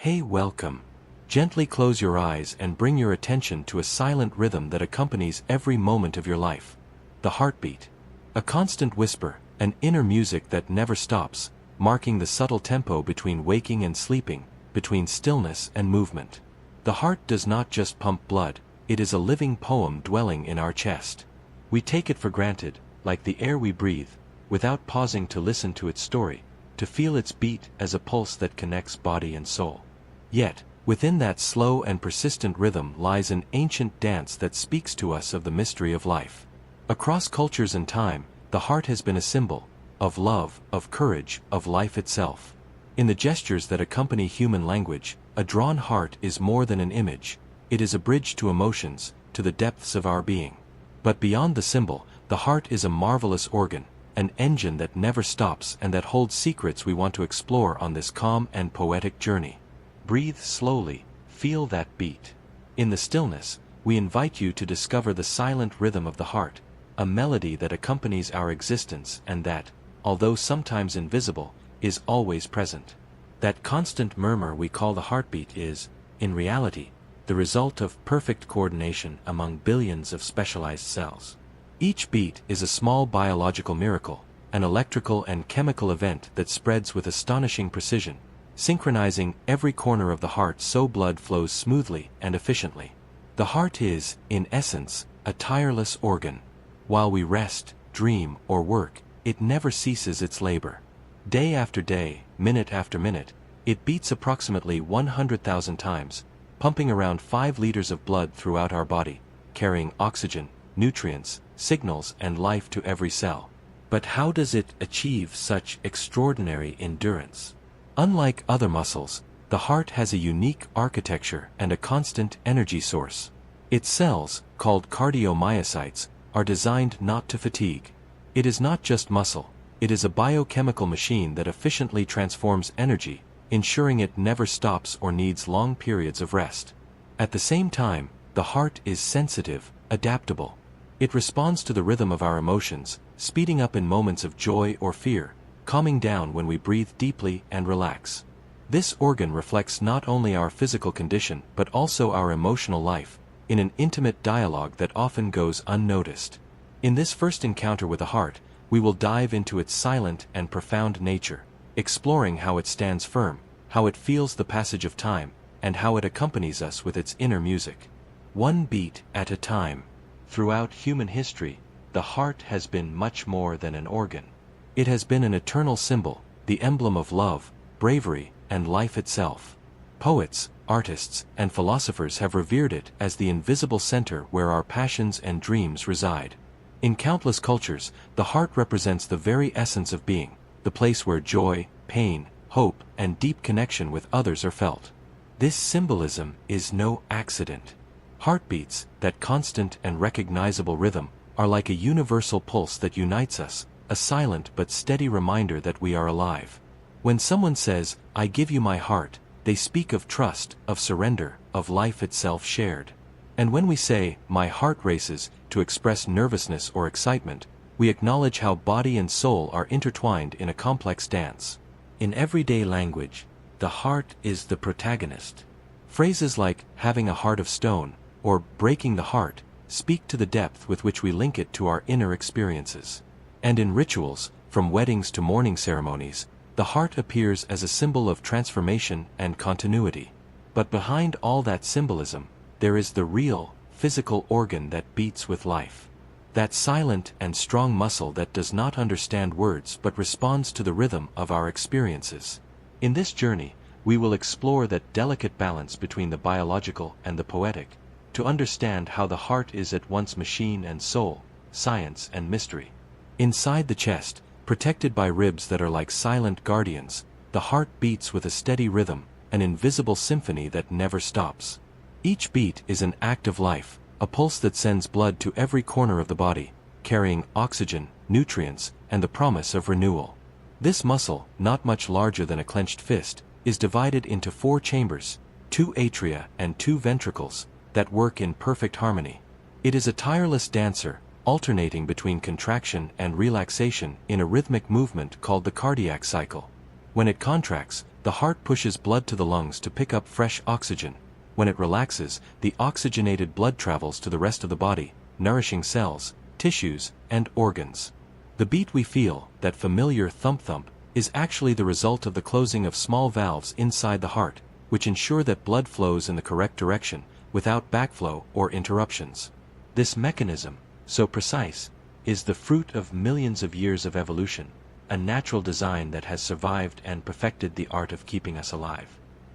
Hey, welcome. Gently close your eyes and bring your attention to a silent rhythm that accompanies every moment of your life. The heartbeat. A constant whisper, an inner music that never stops, marking the subtle tempo between waking and sleeping, between stillness and movement. The heart does not just pump blood, it is a living poem dwelling in our chest. We take it for granted, like the air we breathe, without pausing to listen to its story, to feel its beat as a pulse that connects body and soul. Yet, within that slow and persistent rhythm lies an ancient dance that speaks to us of the mystery of life. Across cultures and time, the heart has been a symbol of love, of courage, of life itself. In the gestures that accompany human language, a drawn heart is more than an image, it is a bridge to emotions, to the depths of our being. But beyond the symbol, the heart is a marvelous organ, an engine that never stops and that holds secrets we want to explore on this calm and poetic journey. Breathe slowly, feel that beat. In the stillness, we invite you to discover the silent rhythm of the heart, a melody that accompanies our existence and that, although sometimes invisible, is always present. That constant murmur we call the heartbeat is, in reality, the result of perfect coordination among billions of specialized cells. Each beat is a small biological miracle, an electrical and chemical event that spreads with astonishing precision, synchronizing every corner of the heart so blood flows smoothly and efficiently. The heart is, in essence, a tireless organ. While we rest, dream, or work, it never ceases its labor. Day after day, minute after minute, it beats approximately 100,000 times, pumping around 5 liters of blood throughout our body, carrying oxygen, nutrients, signals, and life to every cell. But how does it achieve such extraordinary endurance? Unlike other muscles, the heart has a unique architecture and a constant energy source. Its cells, called cardiomyocytes, are designed not to fatigue. It is not just muscle, it is a biochemical machine that efficiently transforms energy, ensuring it never stops or needs long periods of rest. At the same time, the heart is sensitive, adaptable. It responds to the rhythm of our emotions, speeding up in moments of joy or fear, calming down when we breathe deeply and relax. This organ reflects not only our physical condition but also our emotional life, in an intimate dialogue that often goes unnoticed. In this first encounter with the heart, we will dive into its silent and profound nature, exploring how it stands firm, how it feels the passage of time, and how it accompanies us with its inner music. One beat at a time. Throughout human history, the heart has been much more than an organ. It has been an eternal symbol, the emblem of love, bravery, and life itself. Poets, artists, and philosophers have revered it as the invisible center where our passions and dreams reside. In countless cultures, the heart represents the very essence of being, the place where joy, pain, hope, and deep connection with others are felt. This symbolism is no accident. Heartbeats, that constant and recognizable rhythm, are like a universal pulse that unites us, a silent but steady reminder that we are alive. When someone says, "I give you my heart," they speak of trust, of surrender, of life itself shared. And when we say, "My heart races," to express nervousness or excitement, we acknowledge how body and soul are intertwined in a complex dance. In everyday language, the heart is the protagonist. Phrases like, "having a heart of stone," or "breaking the heart," speak to the depth with which we link it to our inner experiences. And in rituals, from weddings to mourning ceremonies, the heart appears as a symbol of transformation and continuity. But behind all that symbolism, there is the real, physical organ that beats with life. That silent and strong muscle that does not understand words but responds to the rhythm of our experiences. In this journey, we will explore that delicate balance between the biological and the poetic, to understand how the heart is at once machine and soul, science and mystery. Inside the chest, protected by ribs that are like silent guardians, the heart beats with a steady rhythm, an invisible symphony that never stops. Each beat is an act of life, a pulse that sends blood to every corner of the body, carrying oxygen, nutrients, and the promise of renewal. This muscle, not much larger than a clenched fist, is divided into 4 chambers, 2 atria and 2 ventricles, that work in perfect harmony. It is a tireless dancer, alternating between contraction and relaxation in a rhythmic movement called the cardiac cycle. When it contracts, The heart pushes blood to the lungs to pick up fresh oxygen. When it relaxes, the oxygenated blood travels to the rest of the body, nourishing cells, tissues, and organs. The beat we feel, that familiar thump-thump, is actually the result of the closing of small valves inside the heart, which ensure that blood flows in the correct direction, without backflow or interruptions. This mechanism, so precise, is the fruit of millions of years of evolution, a natural design that has survived and perfected the art of keeping us alive.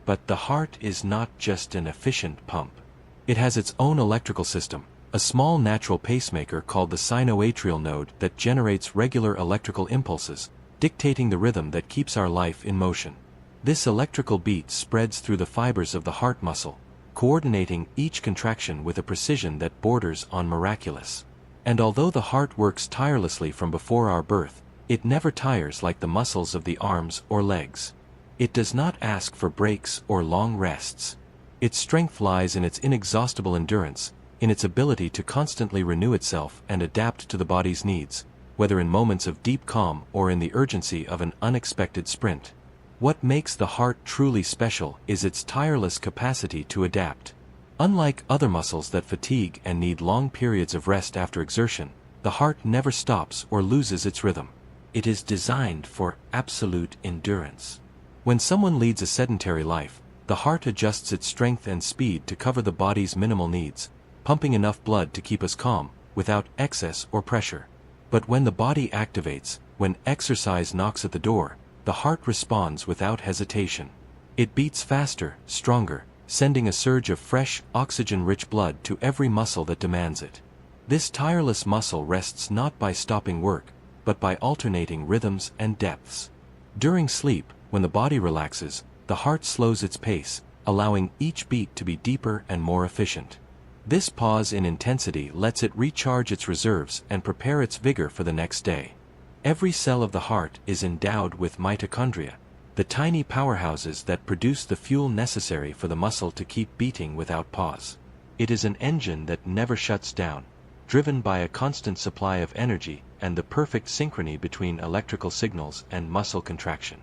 But the heart is not just an efficient pump. It has its own electrical system, a small natural pacemaker called the sinoatrial node that generates regular electrical impulses, dictating the rhythm that keeps our life in motion. This electrical beat spreads through the fibers of the heart muscle, coordinating each contraction with a precision that borders on miraculous. And although the heart works tirelessly from before our birth, it never tires like the muscles of the arms or legs. It does not ask for breaks or long rests. Its strength lies in its inexhaustible endurance, in its ability to constantly renew itself and adapt to the body's needs, whether in moments of deep calm or in the urgency of an unexpected sprint. What makes the heart truly special is its tireless capacity to adapt. Unlike other muscles that fatigue and need long periods of rest after exertion, the heart never stops or loses its rhythm. It is designed for absolute endurance. When someone leads a sedentary life, the heart adjusts its strength and speed to cover the body's minimal needs, pumping enough blood to keep us calm, without excess or pressure. But when the body activates, when exercise knocks at the door, the heart responds without hesitation. It beats faster, stronger, sending a surge of fresh, oxygen-rich blood to every muscle that demands it. This tireless muscle rests not by stopping work, but by alternating rhythms and depths. During sleep, when the body relaxes, the heart slows its pace, allowing each beat to be deeper and more efficient. This pause in intensity lets it recharge its reserves and prepare its vigor for the next day. Every cell of the heart is endowed with mitochondria, the tiny powerhouses that produce the fuel necessary for the muscle to keep beating without pause. It is an engine that never shuts down, driven by a constant supply of energy and the perfect synchrony between electrical signals and muscle contraction.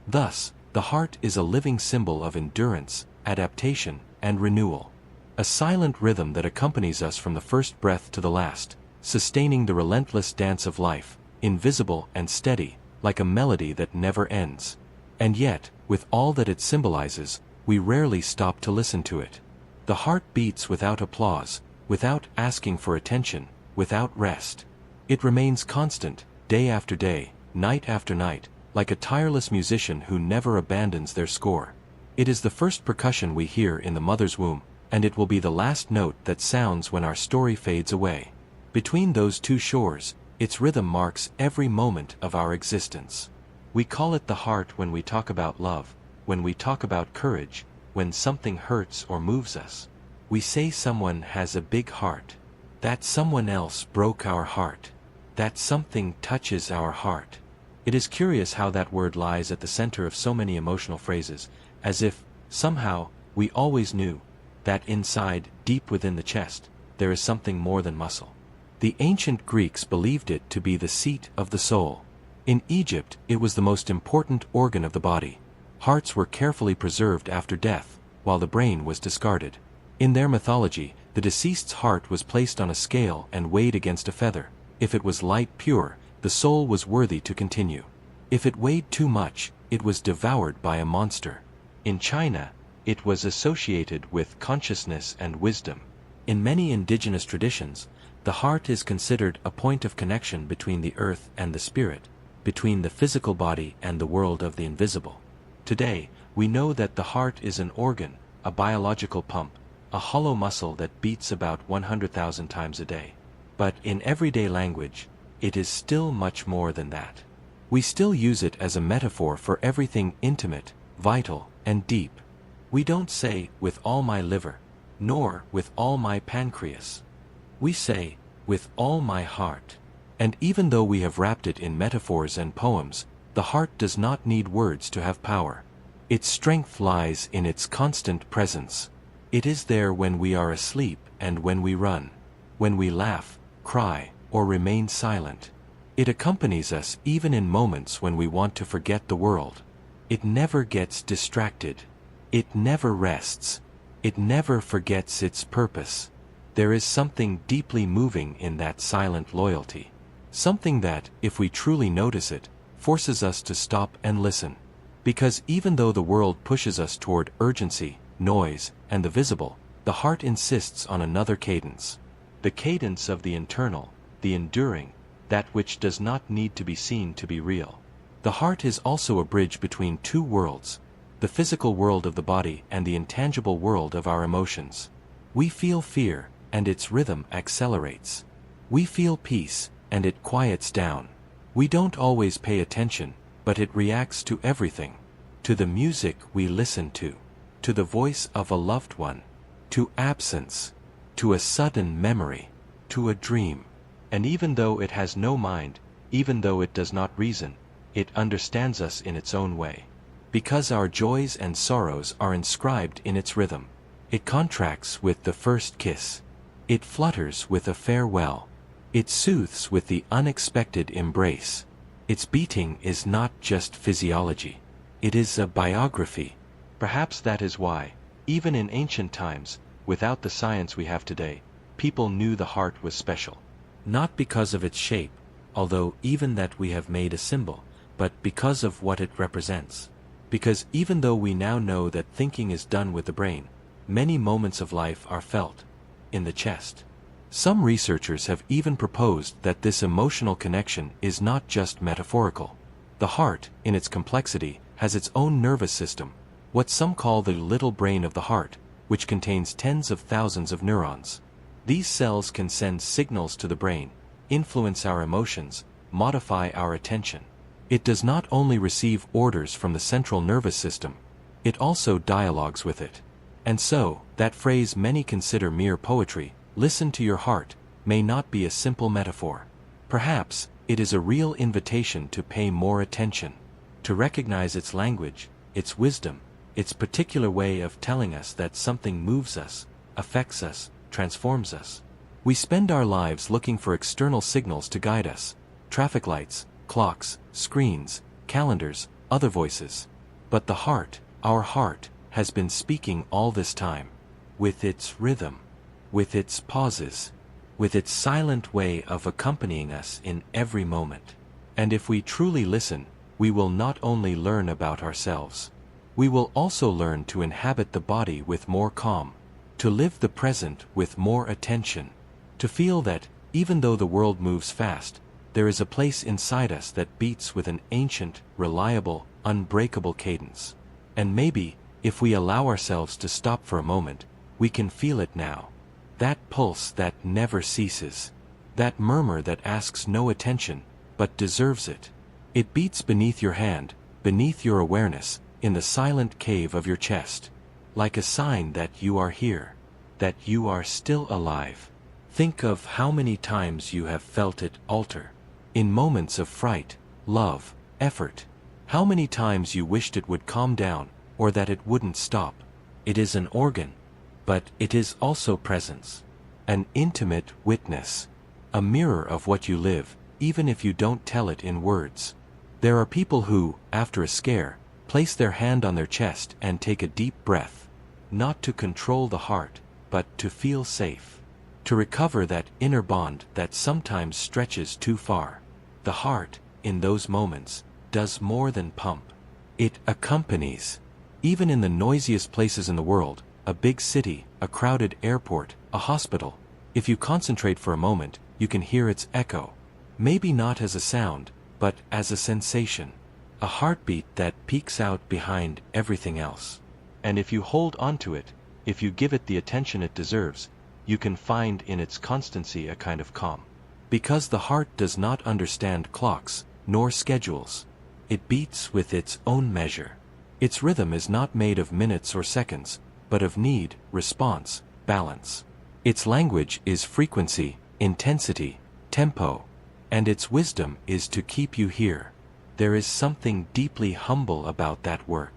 Thus, the heart is a living symbol of endurance, adaptation, and renewal. A silent rhythm that accompanies us from the first breath to the last, sustaining the relentless dance of life, invisible and steady, like a melody that never ends. And yet, with all that it symbolizes, we rarely stop to listen to it. The heart beats without applause, without asking for attention, without rest. It remains constant, day after day, night after night, like a tireless musician who never abandons their score. It is the first percussion we hear in the mother's womb, and it will be the last note that sounds when our story fades away. Between those two shores, its rhythm marks every moment of our existence. We call it the heart when we talk about love, when we talk about courage, when something hurts or moves us. We say someone has a big heart. That someone else broke our heart. That something touches our heart. It is curious how that word lies at the center of so many emotional phrases, as if, somehow, we always knew that inside, deep within the chest, there is something more than muscle. The ancient Greeks believed it to be the seat of the soul. In Egypt, it was the most important organ of the body. Hearts were carefully preserved after death, while the brain was discarded. In their mythology, the deceased's heart was placed on a scale and weighed against a feather. If it was light pure, the soul was worthy to continue. If it weighed too much, it was devoured by a monster. In China, it was associated with consciousness and wisdom. In many indigenous traditions, the heart is considered a point of connection between the earth and the spirit, between the physical body and the world of the invisible. Today, we know that the heart is an organ, a biological pump, a hollow muscle that beats about 100,000 times a day. But in everyday language, it is still much more than that. We still use it as a metaphor for everything intimate, vital, and deep. We don't say, with all my liver, nor with all my pancreas. We say, with all my heart. And even though we have wrapped it in metaphors and poems, the heart does not need words to have power. Its strength lies in its constant presence. It is there when we are asleep and when we run, when we laugh, cry, or remain silent. It accompanies us even in moments when we want to forget the world. It never gets distracted. It never rests. It never forgets its purpose. There is something deeply moving in that silent loyalty. Something that, if we truly notice it, forces us to stop and listen. Because even though the world pushes us toward urgency, noise, and the visible, the heart insists on another cadence. The cadence of the internal, the enduring, that which does not need to be seen to be real. The heart is also a bridge between two worlds, the physical world of the body and the intangible world of our emotions. We feel fear, and its rhythm accelerates. We feel peace, and it quiets down. We don't always pay attention, but it reacts to everything. To the music we listen to the voice of a loved one, to absence, to a sudden memory, to a dream. And even though it has no mind, even though it does not reason, it understands us in its own way. Because our joys and sorrows are inscribed in its rhythm. It contracts with the first kiss. It flutters with a farewell. It soothes with the unexpected embrace. Its beating is not just physiology. It is a biography. Perhaps that is why, even in ancient times, without the science we have today, people knew the heart was special. Not because of its shape, although even that we have made a symbol, but because of what it represents. Because even though we now know that thinking is done with the brain, many moments of life are felt in the chest. Some researchers have even proposed that this emotional connection is not just metaphorical. The heart, in its complexity, has its own nervous system, what some call the little brain of the heart, which contains tens of thousands of neurons. These cells can send signals to the brain, influence our emotions, modify our attention. It does not only receive orders from the central nervous system, it also dialogues with it. And so, that phrase many consider mere poetry, "Listen to your heart," may not be a simple metaphor. Perhaps, it is a real invitation to pay more attention, to recognize its language, its wisdom, its particular way of telling us that something moves us, affects us, transforms us. We spend our lives looking for external signals to guide us: traffic lights, clocks, screens, calendars, other voices. But the heart, our heart, has been speaking all this time. With its rhythm, with its pauses, with its silent way of accompanying us in every moment. And if we truly listen, we will not only learn about ourselves, we will also learn to inhabit the body with more calm, to live the present with more attention, to feel that, even though the world moves fast, there is a place inside us that beats with an ancient, reliable, unbreakable cadence. And maybe, if we allow ourselves to stop for a moment, we can feel it now. That pulse that never ceases. That murmur that asks no attention, but deserves it. It beats beneath your hand, beneath your awareness, in the silent cave of your chest. Like a sign that you are here, that you are still alive. Think of how many times you have felt it alter. In moments of fright, love, effort. How many times you wished it would calm down, or that it wouldn't stop. It is an organ, but it is also presence. An intimate witness. A mirror of what you live, even if you don't tell it in words. There are people who, after a scare, place their hand on their chest and take a deep breath. Not to control the heart, but to feel safe. To recover that inner bond that sometimes stretches too far. The heart, in those moments, does more than pump. It accompanies. Even in the noisiest places in the world, a big city, a crowded airport, a hospital, if you concentrate for a moment, you can hear its echo. Maybe not as a sound, but as a sensation. A heartbeat that peeks out behind everything else. And if you hold onto it, if you give it the attention it deserves, you can find in its constancy a kind of calm. Because the heart does not understand clocks, nor schedules. It beats with its own measure. Its rhythm is not made of minutes or seconds, but of need, response, balance. Its language is frequency, intensity, tempo, and its wisdom is to keep you here. There is something deeply humble about that work.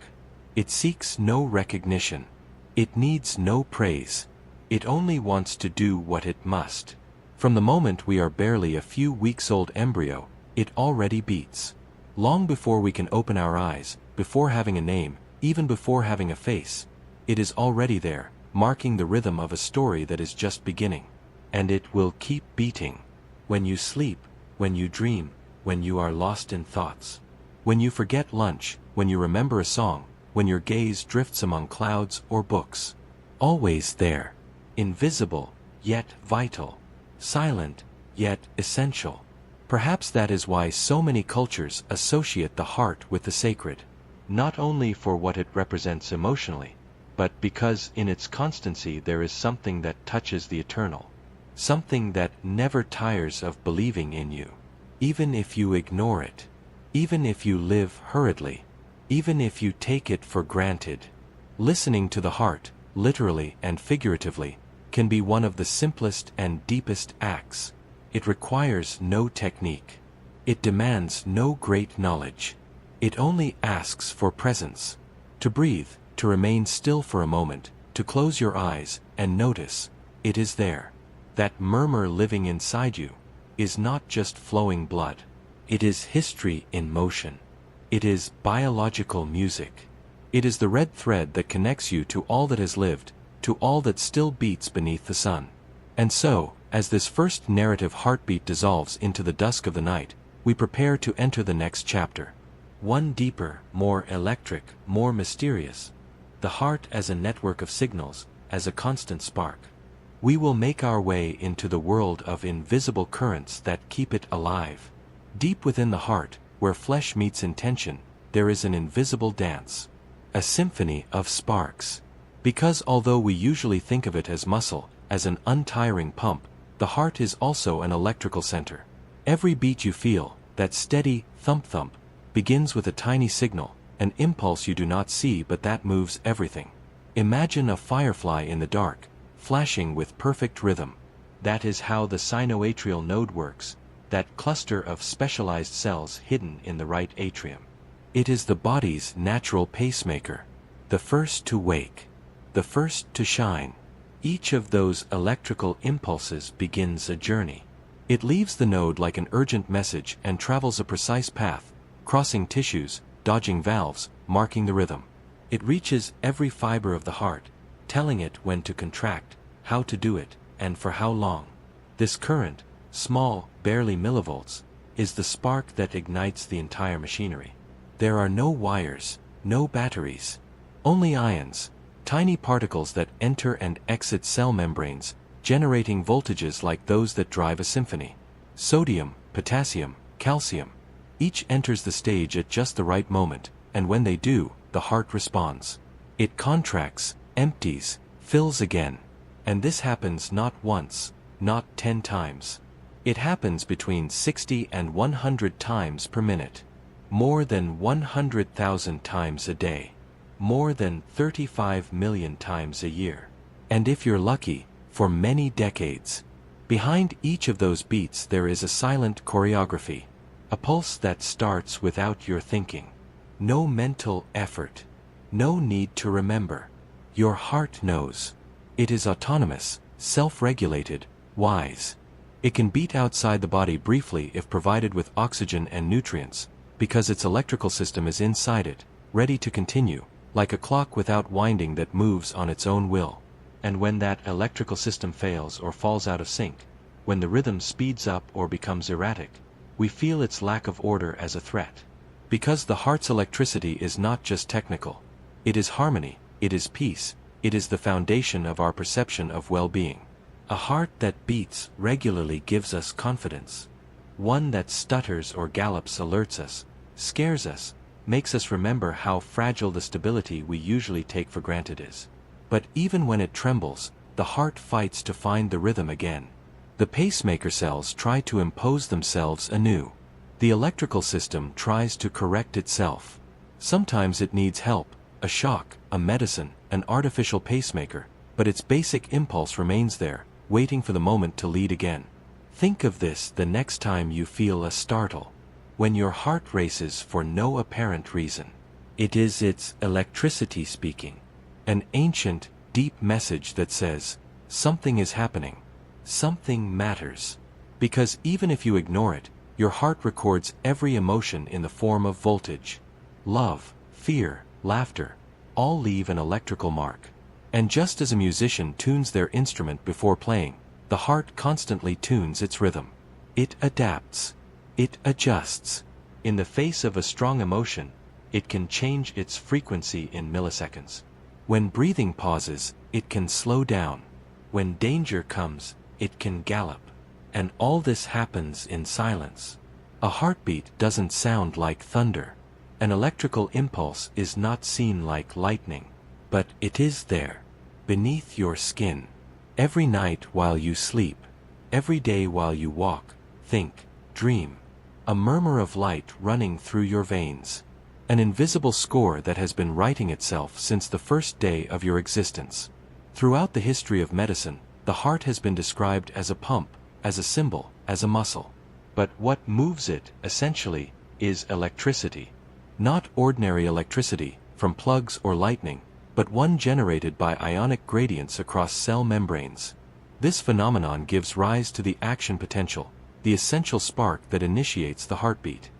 It seeks no recognition. It needs no praise. It only wants to do what it must. From the moment we are barely a few weeks old embryo, it already beats. Long before we can open our eyes, before having a name, even before having a face. It is already there, marking the rhythm of a story that is just beginning. And it will keep beating. When you sleep, when you dream, when you are lost in thoughts. When you forget lunch, when you remember a song, when your gaze drifts among clouds or books. Always there. Invisible, yet vital. Silent, yet essential. Perhaps that is why so many cultures associate the heart with the sacred. Not only for what it represents emotionally, but because in its constancy there is something that touches the eternal. Something that never tires of believing in you. Even if you ignore it. Even if you live hurriedly. Even if you take it for granted. Listening to the heart, literally and figuratively, can be one of the simplest and deepest acts. It requires no technique. It demands no great knowledge. It only asks for presence. To breathe, to remain still for a moment, to close your eyes, and notice, it is there. That murmur living inside you is not just flowing blood. It is history in motion. It is biological music. It is the red thread that connects you to all that has lived, to all that still beats beneath the sun. And so, as this first narrative heartbeat dissolves into the dusk of the night, we prepare to enter the next chapter. One deeper, more electric, more mysterious. The heart as a network of signals, as a constant spark. We will make our way into the world of invisible currents that keep it alive. Deep within the heart, where flesh meets intention, there is an invisible dance. A symphony of sparks. Because although we usually think of it as muscle, as an untiring pump, the heart is also an electrical center. Every beat you feel, that steady thump-thump, begins with a tiny signal, an impulse you do not see but that moves everything. Imagine a firefly in the dark, flashing with perfect rhythm. That is how the sinoatrial node works, that cluster of specialized cells hidden in the right atrium. It is the body's natural pacemaker, the first to wake, the first to shine. Each of those electrical impulses begins a journey. It leaves the node like an urgent message and travels a precise path, crossing tissues, dodging valves, marking the rhythm. It reaches every fiber of the heart, telling it when to contract, how to do it, and for how long. This current, small, barely millivolts, is the spark that ignites the entire machinery. There are no wires, no batteries, only ions, tiny particles that enter and exit cell membranes, generating voltages like those that drive a symphony. Sodium, potassium, calcium. Each enters the stage at just the right moment, and when they do, the heart responds. It contracts, empties, fills again. And this happens not once, not 10 times. It happens between 60 and 100 times per minute. More than 100,000 times a day. More than 35 million times a year. And if you're lucky, for many decades. Behind each of those beats there is a silent choreography. A pulse that starts without your thinking. No mental effort. No need to remember. Your heart knows. It is autonomous, self-regulated, wise. It can beat outside the body briefly if provided with oxygen and nutrients, because its electrical system is inside it, ready to continue, like a clock without winding that moves on its own will. And when that electrical system fails or falls out of sync, when the rhythm speeds up or becomes erratic, we feel its lack of order as a threat. Because the heart's electricity is not just technical. It is harmony, it is peace, it is the foundation of our perception of well-being. A heart that beats regularly gives us confidence. One that stutters or gallops alerts us, scares us, makes us remember how fragile the stability we usually take for granted is. But even when it trembles, the heart fights to find the rhythm again. The pacemaker cells try to impose themselves anew. The electrical system tries to correct itself. Sometimes it needs help, a shock, a medicine, an artificial pacemaker, but its basic impulse remains there, waiting for the moment to lead again. Think of this the next time you feel a startle. When your heart races for no apparent reason. It is its electricity speaking. An ancient, deep message that says, something is happening. Something matters. Because even if you ignore it, your heart records every emotion in the form of voltage. Love, fear, laughter, all leave an electrical mark. And just as a musician tunes their instrument before playing, the heart constantly tunes its rhythm. It adapts. It adjusts. In the face of a strong emotion, it can change its frequency in milliseconds. When breathing pauses, it can slow down. When danger comes, it can gallop. And all this happens in silence. A heartbeat doesn't sound like thunder. An electrical impulse is not seen like lightning. But it is there, beneath your skin. Every night while you sleep. Every day while you walk, think, dream. A murmur of light running through your veins. An invisible score that has been writing itself since the first day of your existence. Throughout the history of medicine, the heart has been described as a pump, as a symbol, as a muscle. But what moves it, essentially, is electricity. Not ordinary electricity, from plugs or lightning, but one generated by ionic gradients across cell membranes. This phenomenon gives rise to the action potential, the essential spark that initiates the heartbeat.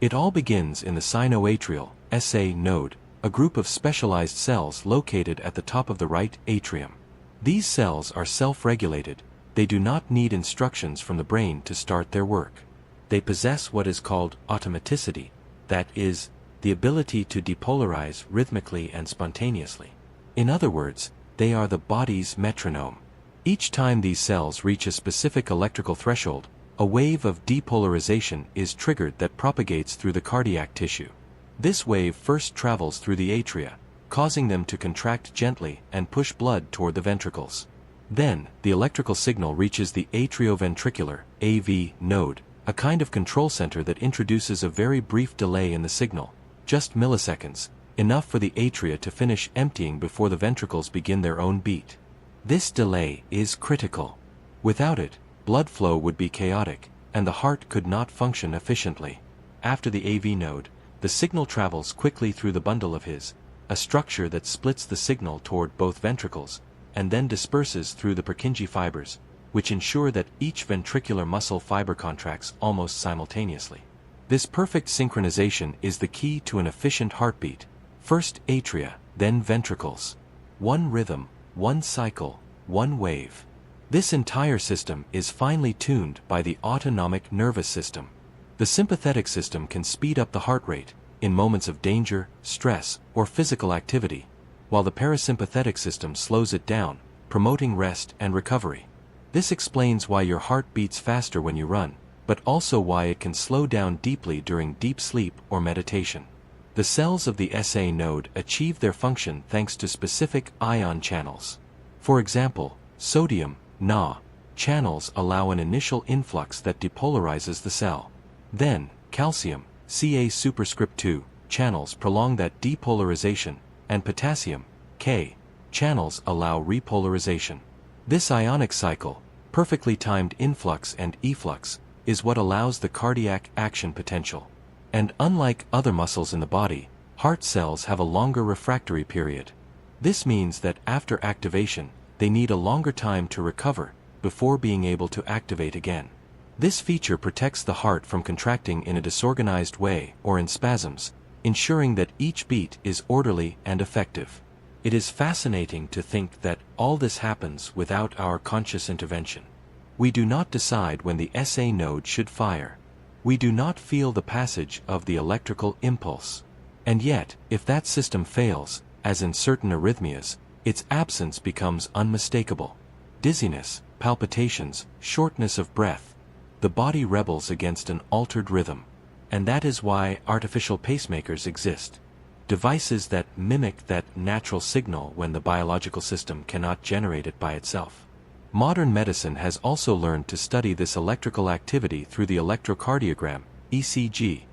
It all begins in the sinoatrial SA node, a group of specialized cells located at the top of the right atrium. These cells are self-regulated. They do not need instructions from the brain to start their work. They possess what is called automaticity, that is, the ability to depolarize rhythmically and spontaneously. In other words, they are the body's metronome. Each time these cells reach a specific electrical threshold, a wave of depolarization is triggered that propagates through the cardiac tissue. This wave first travels through the atria, causing them to contract gently and push blood toward the ventricles. Then, the electrical signal reaches the atrioventricular AV node, a kind of control center that introduces a very brief delay in the signal, just milliseconds, enough for the atria to finish emptying before the ventricles begin their own beat. This delay is critical. Without it, blood flow would be chaotic, and the heart could not function efficiently. After the AV node, the signal travels quickly through the bundle of His, a structure that splits the signal toward both ventricles, and then disperses through the Purkinje fibers, which ensure that each ventricular muscle fiber contracts almost simultaneously. This perfect synchronization is the key to an efficient heartbeat. First atria, then ventricles. One rhythm, one cycle, one wave. This entire system is finely tuned by the autonomic nervous system. The sympathetic system can speed up the heart rate in moments of danger, stress, or physical activity, while the parasympathetic system slows it down, promoting rest and recovery. This explains why your heart beats faster when you run, but also why it can slow down deeply during deep sleep or meditation. The cells of the SA node achieve their function thanks to specific ion channels. For example, sodium, Na, channels allow an initial influx that depolarizes the cell. Then, calcium, Ca superscript 2, channels prolong that depolarization, and potassium, K, channels allow repolarization. This ionic cycle, perfectly timed influx and efflux, is what allows the cardiac action potential. And unlike other muscles in the body, heart cells have a longer refractory period. This means that after activation, they need a longer time to recover before being able to activate again. This feature protects the heart from contracting in a disorganized way or in spasms, ensuring that each beat is orderly and effective. It is fascinating to think that all this happens without our conscious intervention. We do not decide when the SA node should fire. We do not feel the passage of the electrical impulse. And yet, if that system fails, as in certain arrhythmias, its absence becomes unmistakable. Dizziness, palpitations, shortness of breath. The body rebels against an altered rhythm. And that is why artificial pacemakers exist. Devices that mimic that natural signal when the biological system cannot generate it by itself. Modern medicine has also learned to study this electrical activity through the electrocardiogram, ECG.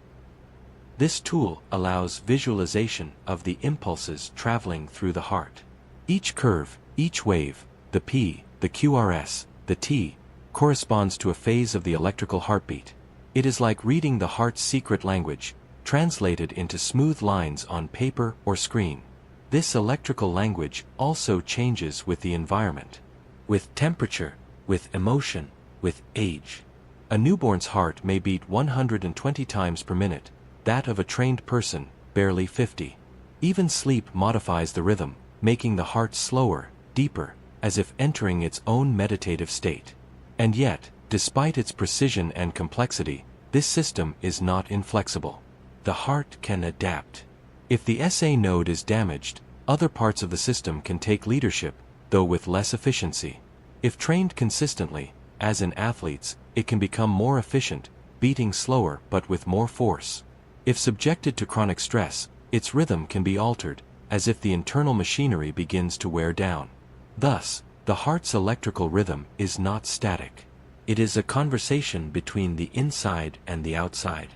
This tool allows visualization of the impulses traveling through the heart. Each curve, each wave, the P, the QRS, the T, corresponds to a phase of the electrical heartbeat. It is like reading the heart's secret language, translated into smooth lines on paper or screen. This electrical language also changes with the environment, with temperature, with emotion, with age. A newborn's heart may beat 120 times per minute, that of a trained person, barely 50. Even sleep modifies the rhythm, making the heart slower, deeper, as if entering its own meditative state. And yet, despite its precision and complexity, this system is not inflexible. The heart can adapt. If the SA node is damaged, other parts of the system can take leadership, though with less efficiency. If trained consistently, as in athletes, it can become more efficient, beating slower but with more force. If subjected to chronic stress, its rhythm can be altered, as if the internal machinery begins to wear down. Thus, the heart's electrical rhythm is not static. It is a conversation between the inside and the outside.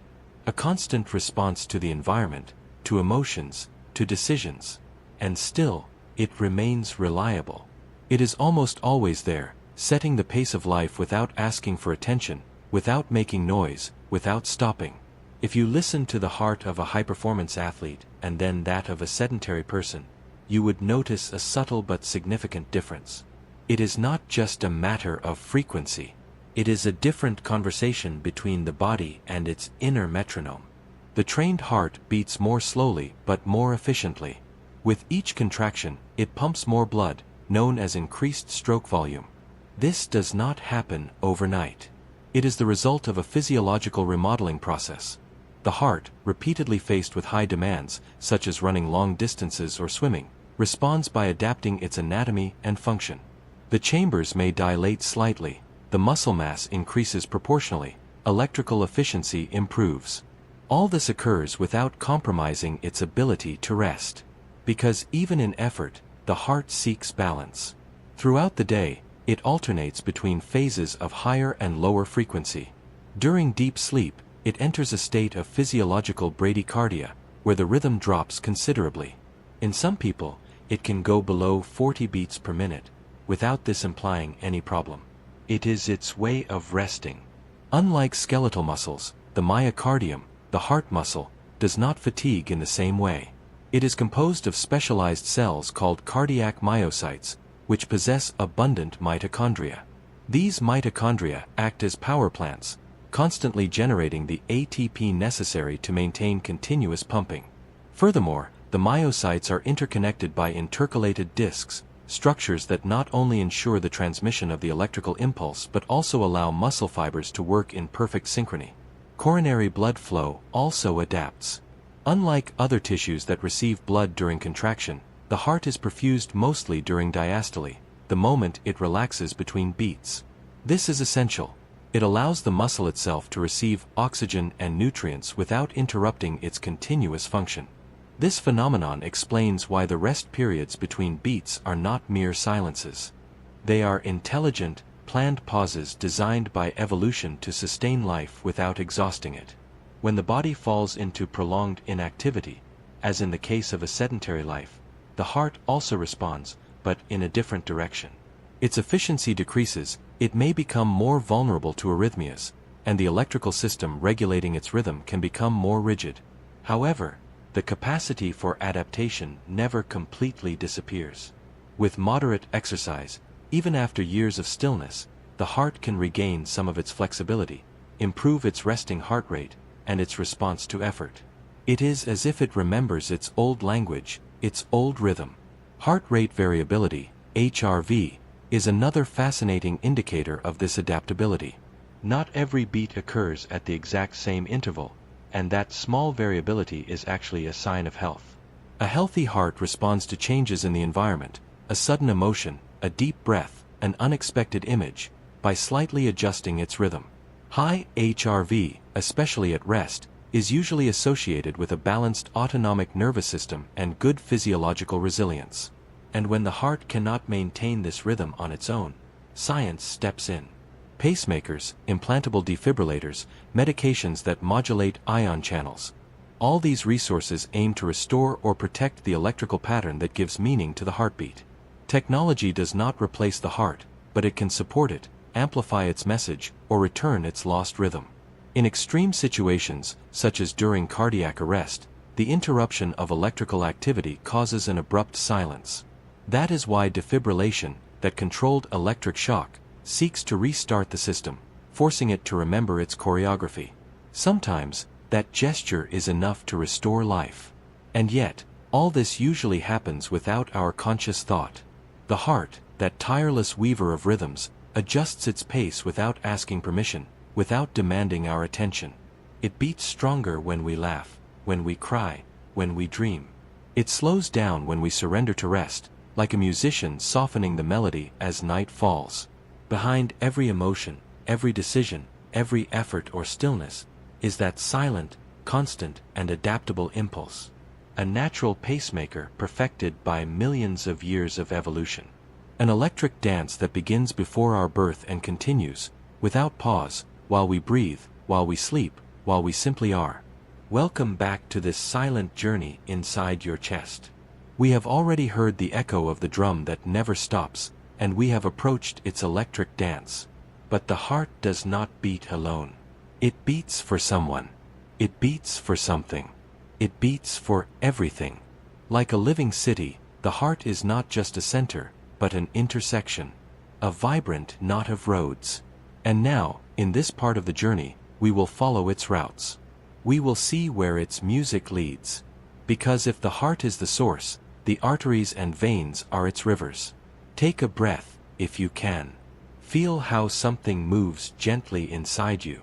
A constant response to the environment, to emotions, to decisions. And still, it remains reliable. It is almost always there, setting the pace of life without asking for attention, without making noise, without stopping. If you listen to the heart of a high-performance athlete and then that of a sedentary person, you would notice a subtle but significant difference. It is not just a matter of frequency. It is a different conversation between the body and its inner metronome. The trained heart beats more slowly but more efficiently. With each contraction, it pumps more blood, known as increased stroke volume. This does not happen overnight. It is the result of a physiological remodeling process. The heart, repeatedly faced with high demands, such as running long distances or swimming, responds by adapting its anatomy and function. The chambers may dilate slightly, the muscle mass increases proportionally, electrical efficiency improves. All this occurs without compromising its ability to rest. Because even in effort, the heart seeks balance. Throughout the day, it alternates between phases of higher and lower frequency. During deep sleep, it enters a state of physiological bradycardia, where the rhythm drops considerably. In some people, it can go below 40 beats per minute, without this implying any problem. It is its way of resting. Unlike skeletal muscles, the myocardium, the heart muscle, does not fatigue in the same way. It is composed of specialized cells called cardiac myocytes, which possess abundant mitochondria. These mitochondria act as power plants, constantly generating the ATP necessary to maintain continuous pumping. Furthermore, the myocytes are interconnected by intercalated discs, structures that not only ensure the transmission of the electrical impulse but also allow muscle fibers to work in perfect synchrony. Coronary blood flow also adapts. Unlike other tissues that receive blood during contraction, the heart is perfused mostly during diastole, the moment it relaxes between beats. This is essential. It allows the muscle itself to receive oxygen and nutrients without interrupting its continuous function. This phenomenon explains why the rest periods between beats are not mere silences. They are intelligent, planned pauses designed by evolution to sustain life without exhausting it. When the body falls into prolonged inactivity, as in the case of a sedentary life, the heart also responds, but in a different direction. Its efficiency decreases, it may become more vulnerable to arrhythmias, and the electrical system regulating its rhythm can become more rigid. However, the capacity for adaptation never completely disappears. With moderate exercise, even after years of stillness, the heart can regain some of its flexibility, improve its resting heart rate, and its response to effort. It is as if it remembers its old language, its old rhythm. Heart rate variability, HRV, is another fascinating indicator of this adaptability. Not every beat occurs at the exact same interval, and that small variability is actually a sign of health. A healthy heart responds to changes in the environment, a sudden emotion, a deep breath, an unexpected image, by slightly adjusting its rhythm. High HRV, especially at rest, is usually associated with a balanced autonomic nervous system and good physiological resilience. And when the heart cannot maintain this rhythm on its own, science steps in. Pacemakers, implantable defibrillators, medications that modulate ion channels. All these resources aim to restore or protect the electrical pattern that gives meaning to the heartbeat. Technology does not replace the heart, but it can support it, amplify its message, or return its lost rhythm. In extreme situations, such as during cardiac arrest, the interruption of electrical activity causes an abrupt silence. That is why defibrillation, that controlled electric shock, seeks to restart the system, forcing it to remember its choreography. Sometimes, that gesture is enough to restore life. And yet, all this usually happens without our conscious thought. The heart, that tireless weaver of rhythms, adjusts its pace without asking permission, without demanding our attention. It beats stronger when we laugh, when we cry, when we dream. It slows down when we surrender to rest, like a musician softening the melody as night falls. Behind every emotion, every decision, every effort or stillness, is that silent, constant, and adaptable impulse. A natural pacemaker perfected by millions of years of evolution. An electric dance that begins before our birth and continues, without pause, while we breathe, while we sleep, while we simply are. Welcome back to this silent journey inside your chest. We have already heard the echo of the drum that never stops, and we have approached its electric dance. But the heart does not beat alone. It beats for someone. It beats for something. It beats for everything. Like a living city, the heart is not just a center, but an intersection. A vibrant knot of roads. And now, in this part of the journey, we will follow its routes. We will see where its music leads. Because if the heart is the source, the arteries and veins are its rivers. Take a breath, if you can. Feel how something moves gently inside you.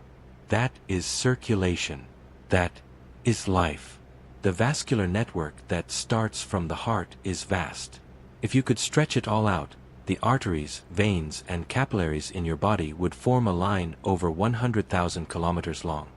That is circulation. That is life. The vascular network that starts from the heart is vast. If you could stretch it all out, the arteries, veins, and capillaries in your body would form a line over 100,000 kilometers long.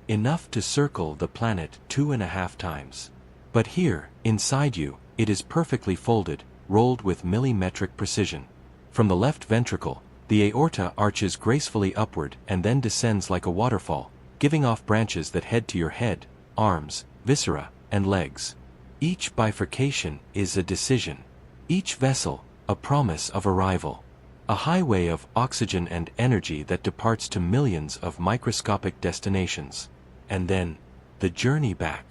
Enough to circle the planet 2.5 times. But here, inside you, it is perfectly folded, rolled with millimetric precision. From the left ventricle, the aorta arches gracefully upward and then descends like a waterfall, giving off branches that head to your head, arms, viscera, and legs. Each bifurcation is a decision. Each vessel, a promise of arrival. A highway of oxygen and energy that departs to millions of microscopic destinations. And then, the journey back.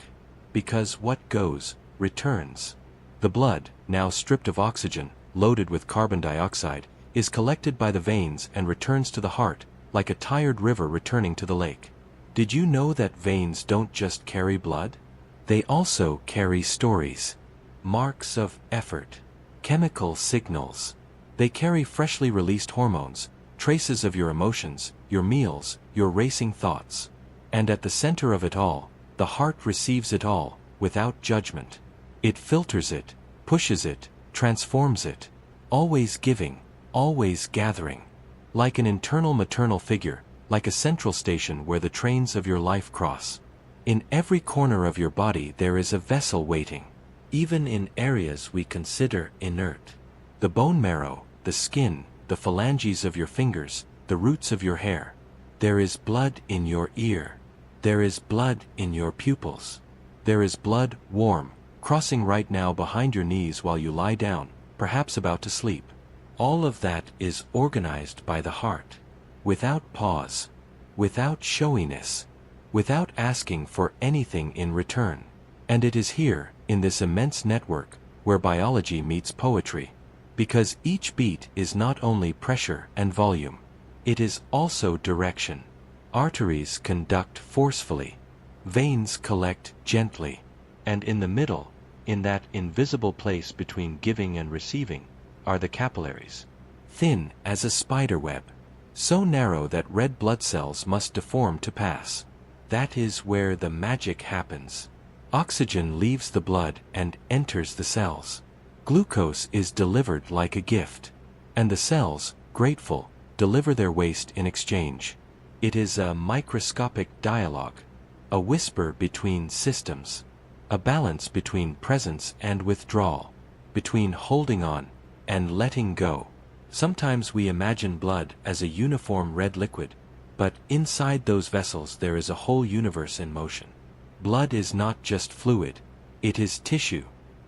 Because what goes, returns. The blood, now stripped of oxygen, loaded with carbon dioxide, is collected by the veins and returns to the heart, like a tired river returning to the lake. Did you know that veins don't just carry blood? They also carry stories. Marks of effort. Chemical signals. They carry freshly released hormones, traces of your emotions, your meals, your racing thoughts. And at the center of it all, the heart receives it all, without judgment. It filters it, pushes it, transforms it. Always giving, always gathering. Like an internal maternal figure, like a central station where the trains of your life cross. In every corner of your body there is a vessel waiting. Even in areas we consider inert. The bone marrow, the skin, the phalanges of your fingers, the roots of your hair. There is blood in your ear. There is blood in your pupils. There is blood, warm, crossing right now behind your knees while you lie down, perhaps about to sleep. All of that is organized by the heart. Without pause. Without showiness. Without asking for anything in return. And it is here, in this immense network, where biology meets poetry. Because each beat is not only pressure and volume. It is also direction. Arteries conduct forcefully. Veins collect gently. And in the middle, in that invisible place between giving and receiving, are the capillaries. Thin as a spider web. So narrow that red blood cells must deform to pass. That is where the magic happens. Oxygen leaves the blood and enters the cells. Glucose is delivered like a gift. And the cells, grateful, deliver their waste in exchange. It is a microscopic dialogue. A whisper between systems. A balance between presence and withdrawal. Between holding on and letting go. Sometimes we imagine blood as a uniform red liquid, but inside those vessels there is a whole universe in motion. Blood is not just fluid, it is tissue.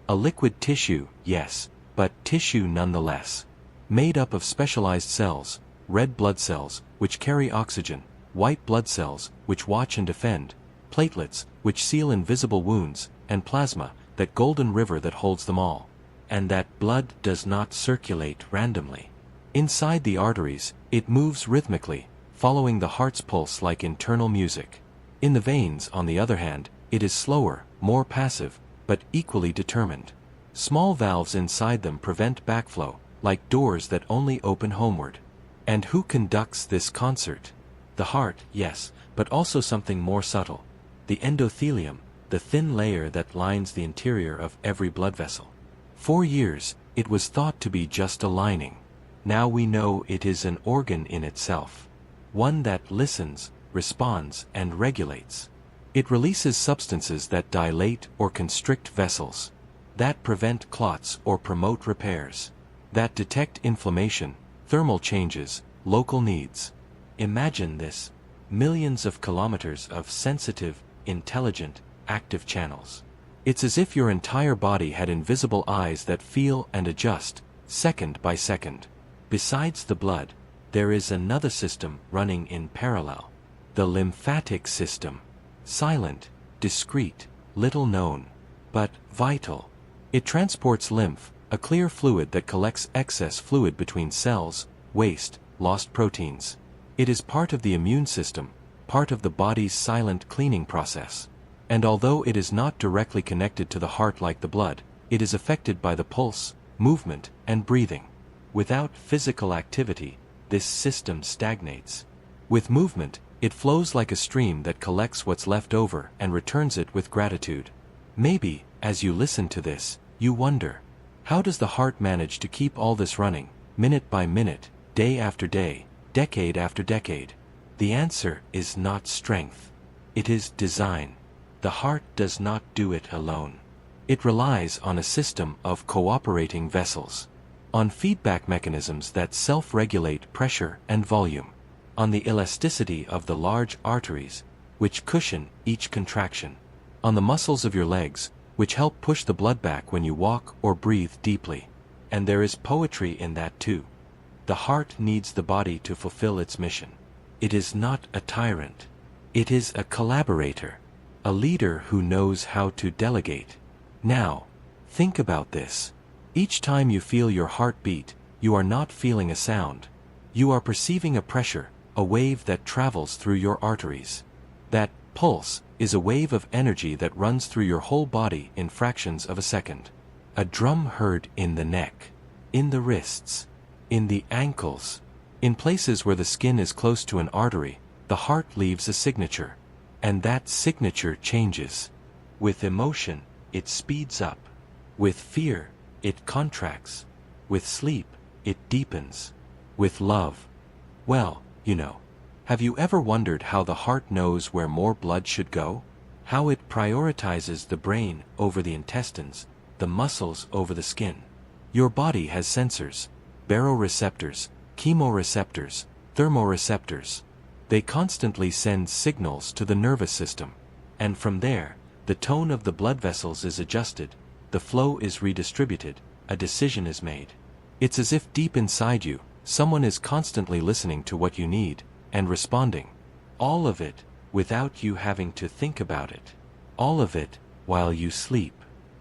A liquid tissue, yes, but tissue nonetheless. Made up of specialized cells, red blood cells, which carry oxygen, white blood cells, which watch and defend, platelets, which seal invisible wounds, and plasma, that golden river that holds them all. And that blood does not circulate randomly. Inside the arteries, it moves rhythmically, following the heart's pulse like internal music. In the veins, on the other hand, it is slower, more passive, but equally determined. Small valves inside them prevent backflow, like doors that only open homeward. And who conducts this concert? The heart, yes, but also something more subtle. The endothelium, the thin layer that lines the interior of every blood vessel. For years, it was thought to be just a lining. Now we know it is an organ in itself. One that listens, responds, and regulates. It releases substances that dilate or constrict vessels, that prevent clots or promote repairs, that detect inflammation, thermal changes, local needs. Imagine this: millions of kilometers of sensitive, intelligent, active channels. It's as if your entire body had invisible eyes that feel and adjust, second by second. Besides the blood, there is another system running in parallel. The lymphatic system. Silent, discreet, little known, but vital. It transports lymph, a clear fluid that collects excess fluid between cells, waste, lost proteins. It is part of the immune system, part of the body's silent cleaning process. And although it is not directly connected to the heart like the blood, it is affected by the pulse, movement, and breathing. Without physical activity, this system stagnates. With movement, it flows like a stream that collects what's left over and returns it with gratitude. Maybe, as you listen to this, you wonder, how does the heart manage to keep all this running, minute by minute, day after day, decade after decade? The answer is not strength. It is design. The heart does not do it alone. It relies on a system of cooperating vessels, on feedback mechanisms that self-regulate pressure and volume, on the elasticity of the large arteries, which cushion each contraction, on the muscles of your legs, which help push the blood back when you walk or breathe deeply. And there is poetry in that too. The heart needs the body to fulfill its mission. It is not a tyrant. It is a collaborator, a leader who knows how to delegate. Now, think about this. Each time you feel your heart beat, you are not feeling a sound. You are perceiving a pressure, a wave that travels through your arteries. That pulse is a wave of energy that runs through your whole body in fractions of a second. A drum heard in the neck, in the wrists, in the ankles. In places where the skin is close to an artery, the heart leaves a signature. And that signature changes. With emotion, it speeds up. With fear, it contracts. With sleep, it deepens. With love, well, you know. Have you ever wondered how the heart knows where more blood should go? How it prioritizes the brain over the intestines, the muscles over the skin? Your body has sensors, baroreceptors, chemoreceptors, thermoreceptors. They constantly send signals to the nervous system. And from there, the tone of the blood vessels is adjusted, the flow is redistributed, a decision is made. It's as if deep inside you, someone is constantly listening to what you need, and responding. All of it, without you having to think about it. All of it, while you sleep.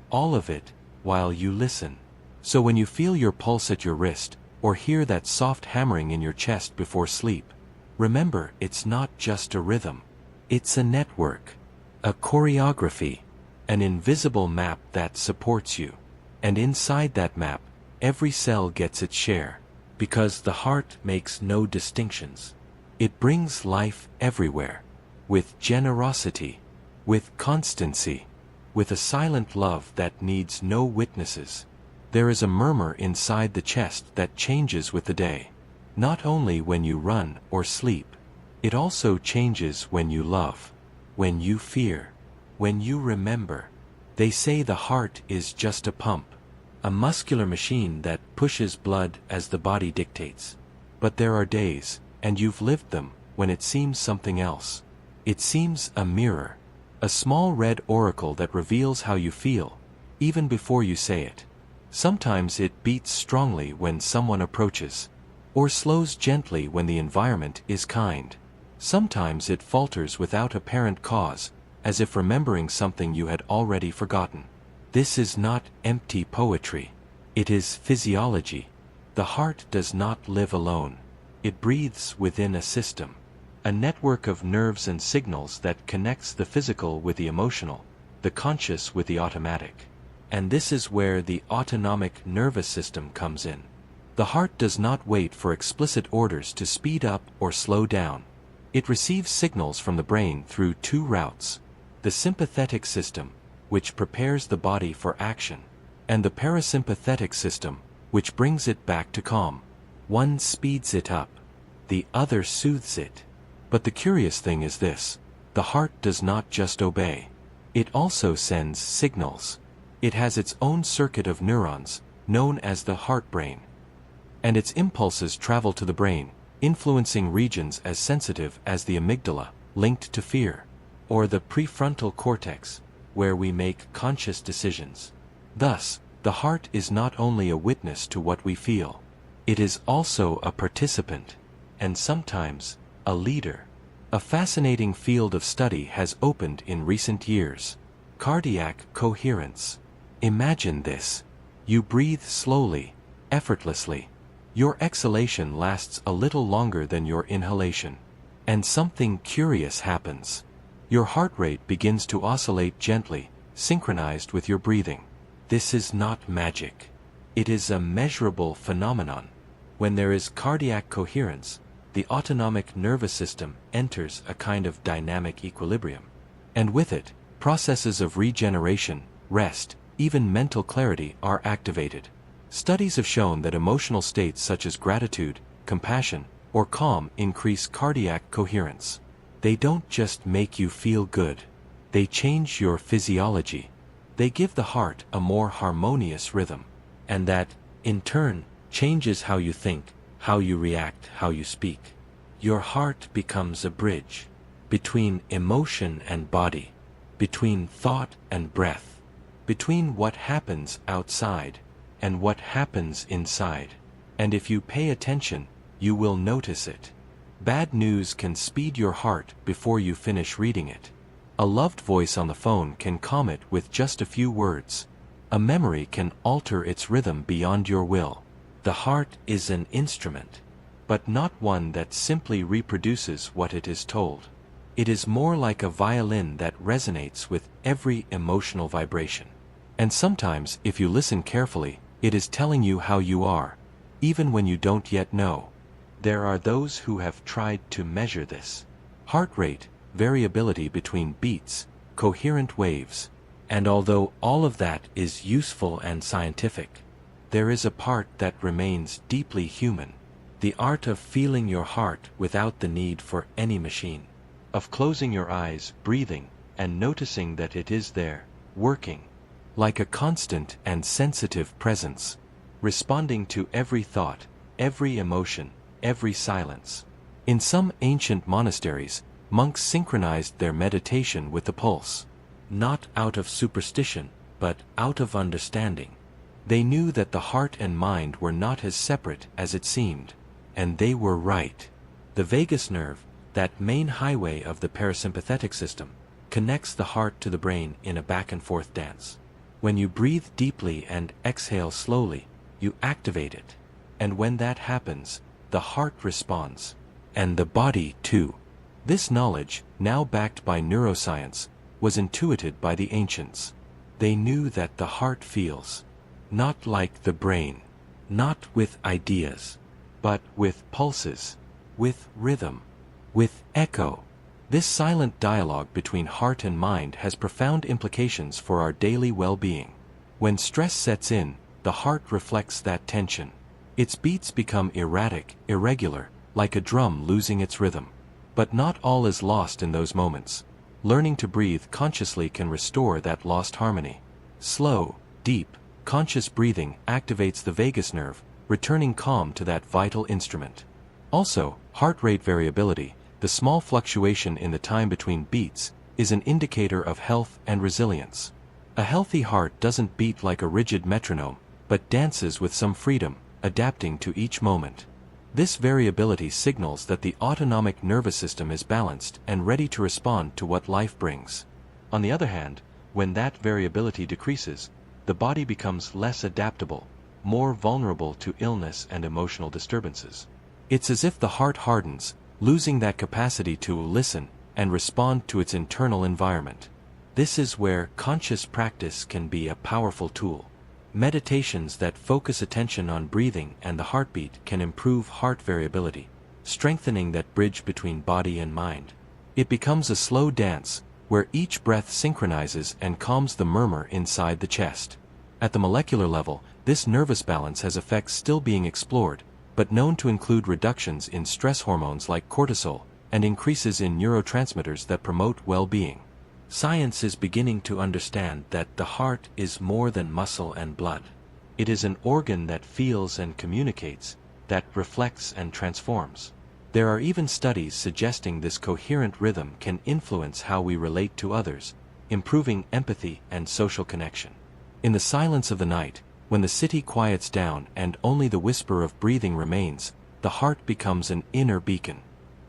All of it, while you listen. So when you feel your pulse at your wrist, or hear that soft hammering in your chest before sleep, remember it's not just a rhythm. It's a network. A choreography. An invisible map that supports you. And inside that map, every cell gets its share. Because the heart makes no distinctions. It brings life everywhere. With generosity. With constancy. With a silent love that needs no witnesses. There is a murmur inside the chest that changes with the day. Not only when you run or sleep. It also changes when you love. When you fear. When you remember. They say the heart is just a pump. A muscular machine that pushes blood as the body dictates. But there are days, and you've lived them, when it seems something else. It seems a mirror. A small red oracle that reveals how you feel, even before you say it. Sometimes it beats strongly when someone approaches, or slows gently when the environment is kind. Sometimes it falters without apparent cause, as if remembering something you had already forgotten. This is not empty poetry. It is physiology. The heart does not live alone. It breathes within a system. A network of nerves and signals that connects the physical with the emotional, the conscious with the automatic. And this is where the autonomic nervous system comes in. The heart does not wait for explicit orders to speed up or slow down. It receives signals from the brain through two routes: the sympathetic system, which prepares the body for action, and the parasympathetic system, which brings it back to calm. One speeds it up, the other soothes it. But the curious thing is this: the heart does not just obey. It also sends signals. It has its own circuit of neurons, known as the heart brain. And its impulses travel to the brain, influencing regions as sensitive as the amygdala, linked to fear, or the prefrontal cortex, where we make conscious decisions. Thus, the heart is not only a witness to what we feel, it is also a participant, and sometimes, a leader. A fascinating field of study has opened in recent years: cardiac coherence. Imagine this. You breathe slowly, effortlessly. Your exhalation lasts a little longer than your inhalation. And something curious happens. Your heart rate begins to oscillate gently, synchronized with your breathing. This is not magic. It is a measurable phenomenon. When there is cardiac coherence, the autonomic nervous system enters a kind of dynamic equilibrium. And with it, processes of regeneration, rest, even mental clarity are activated. Studies have shown that emotional states such as gratitude, compassion, or calm increase cardiac coherence. They don't just make you feel good. They change your physiology. They give the heart a more harmonious rhythm. And that, in turn, changes how you think, how you react, how you speak. Your heart becomes a bridge between emotion and body, between thought and breath, between what happens outside and what happens inside. And if you pay attention, you will notice it. Bad news can speed your heart before you finish reading it. A loved voice on the phone can calm it with just a few words. A memory can alter its rhythm beyond your will. The heart is an instrument, but not one that simply reproduces what it is told. It is more like a violin that resonates with every emotional vibration. And sometimes, if you listen carefully, it is telling you how you are, even when you don't yet know. There are those who have tried to measure this. Heart rate, variability between beats, coherent waves. And although all of that is useful and scientific, there is a part that remains deeply human. The art of feeling your heart without the need for any machine. Of closing your eyes, breathing, and noticing that it is there, working. Like a constant and sensitive presence, responding to every thought, every emotion, every silence. In some ancient monasteries, monks synchronized their meditation with the pulse, not out of superstition, but out of understanding. They knew that the heart and mind were not as separate as it seemed, and they were right. The vagus nerve, that main highway of the parasympathetic system, connects the heart to the brain in a back-and-forth dance. When you breathe deeply and exhale slowly, you activate it. And when that happens, the heart responds. And the body too. This knowledge, now backed by neuroscience, was intuited by the ancients. They knew that the heart feels, not like the brain, not with ideas, but with pulses, with rhythm, with echo. This silent dialogue between heart and mind has profound implications for our daily well-being. When stress sets in, the heart reflects that tension. Its beats become erratic, irregular, like a drum losing its rhythm. But not all is lost in those moments. Learning to breathe consciously can restore that lost harmony. Slow, deep, conscious breathing activates the vagus nerve, returning calm to that vital instrument. Also, heart rate variability, the small fluctuation in the time between beats, is an indicator of health and resilience. A healthy heart doesn't beat like a rigid metronome, but dances with some freedom, adapting to each moment. This variability signals that the autonomic nervous system is balanced and ready to respond to what life brings. On the other hand, when that variability decreases, the body becomes less adaptable, more vulnerable to illness and emotional disturbances. It's as if the heart hardens, losing that capacity to listen and respond to its internal environment. This is where conscious practice can be a powerful tool. Meditations that focus attention on breathing and the heartbeat can improve heart variability, strengthening that bridge between body and mind. It becomes a slow dance, where each breath synchronizes and calms the murmur inside the chest. At the molecular level, this nervous balance has effects still being explored, but known to include reductions in stress hormones like cortisol, and increases in neurotransmitters that promote well-being. Science is beginning to understand that the heart is more than muscle and blood. It is an organ that feels and communicates, that reflects and transforms. There are even studies suggesting this coherent rhythm can influence how we relate to others, improving empathy and social connection. In the silence of the night, when the city quiets down and only the whisper of breathing remains, the heart becomes an inner beacon.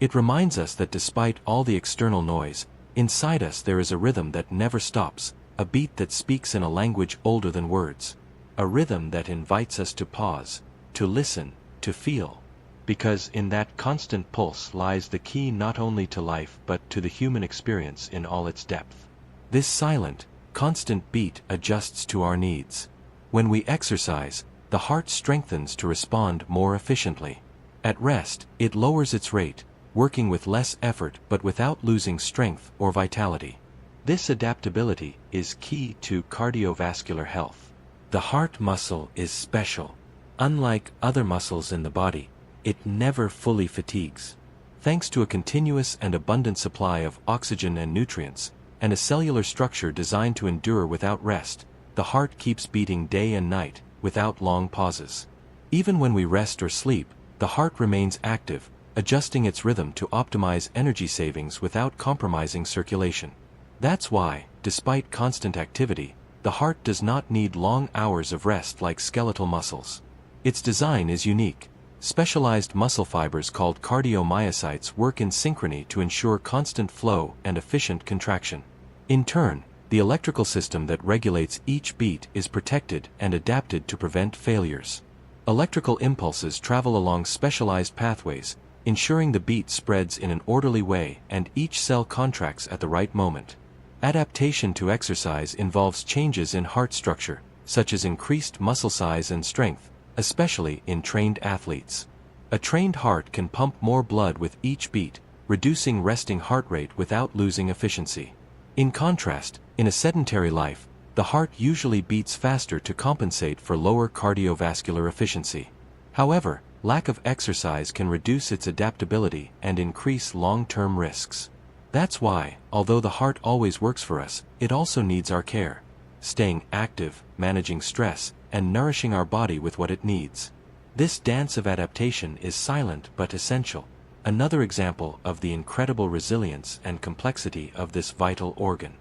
It reminds us that despite all the external noise, inside us there is a rhythm that never stops, a beat that speaks in a language older than words. A rhythm that invites us to pause, to listen, to feel. Because in that constant pulse lies the key not only to life but to the human experience in all its depth. This silent, constant beat adjusts to our needs. When we exercise, the heart strengthens to respond more efficiently. At rest, it lowers its rate, working with less effort but without losing strength or vitality. This adaptability is key to cardiovascular health. The heart muscle is special. Unlike other muscles in the body, it never fully fatigues. Thanks to a continuous and abundant supply of oxygen and nutrients, and a cellular structure designed to endure without rest, the heart keeps beating day and night, without long pauses. Even when we rest or sleep, the heart remains active, adjusting its rhythm to optimize energy savings without compromising circulation. That's why, despite constant activity, the heart does not need long hours of rest like skeletal muscles. Its design is unique. Specialized muscle fibers called cardiomyocytes work in synchrony to ensure constant flow and efficient contraction. In turn, the electrical system that regulates each beat is protected and adapted to prevent failures. Electrical impulses travel along specialized pathways, ensuring the beat spreads in an orderly way and each cell contracts at the right moment. Adaptation to exercise involves changes in heart structure, such as increased muscle size and strength, especially in trained athletes. A trained heart can pump more blood with each beat, reducing resting heart rate without losing efficiency. In contrast, in a sedentary life, the heart usually beats faster to compensate for lower cardiovascular efficiency. However, lack of exercise can reduce its adaptability and increase long-term risks. That's why, although the heart always works for us, it also needs our care. Staying active, managing stress, and nourishing our body with what it needs. This dance of adaptation is silent but essential, another example of the incredible resilience and complexity of this vital organ.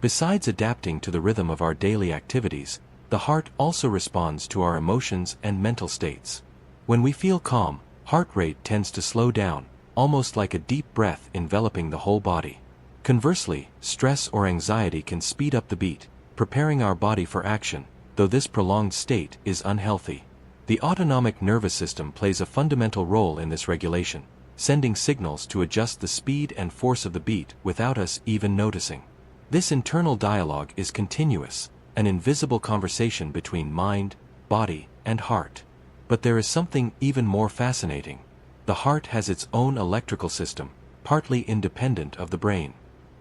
Besides adapting to the rhythm of our daily activities, the heart also responds to our emotions and mental states. When we feel calm, heart rate tends to slow down, almost like a deep breath enveloping the whole body. Conversely, stress or anxiety can speed up the beat, preparing our body for action, though this prolonged state is unhealthy. The autonomic nervous system plays a fundamental role in this regulation, sending signals to adjust the speed and force of the beat without us even noticing. This internal dialogue is continuous, an invisible conversation between mind, body, and heart. But there is something even more fascinating. The heart has its own electrical system, partly independent of the brain.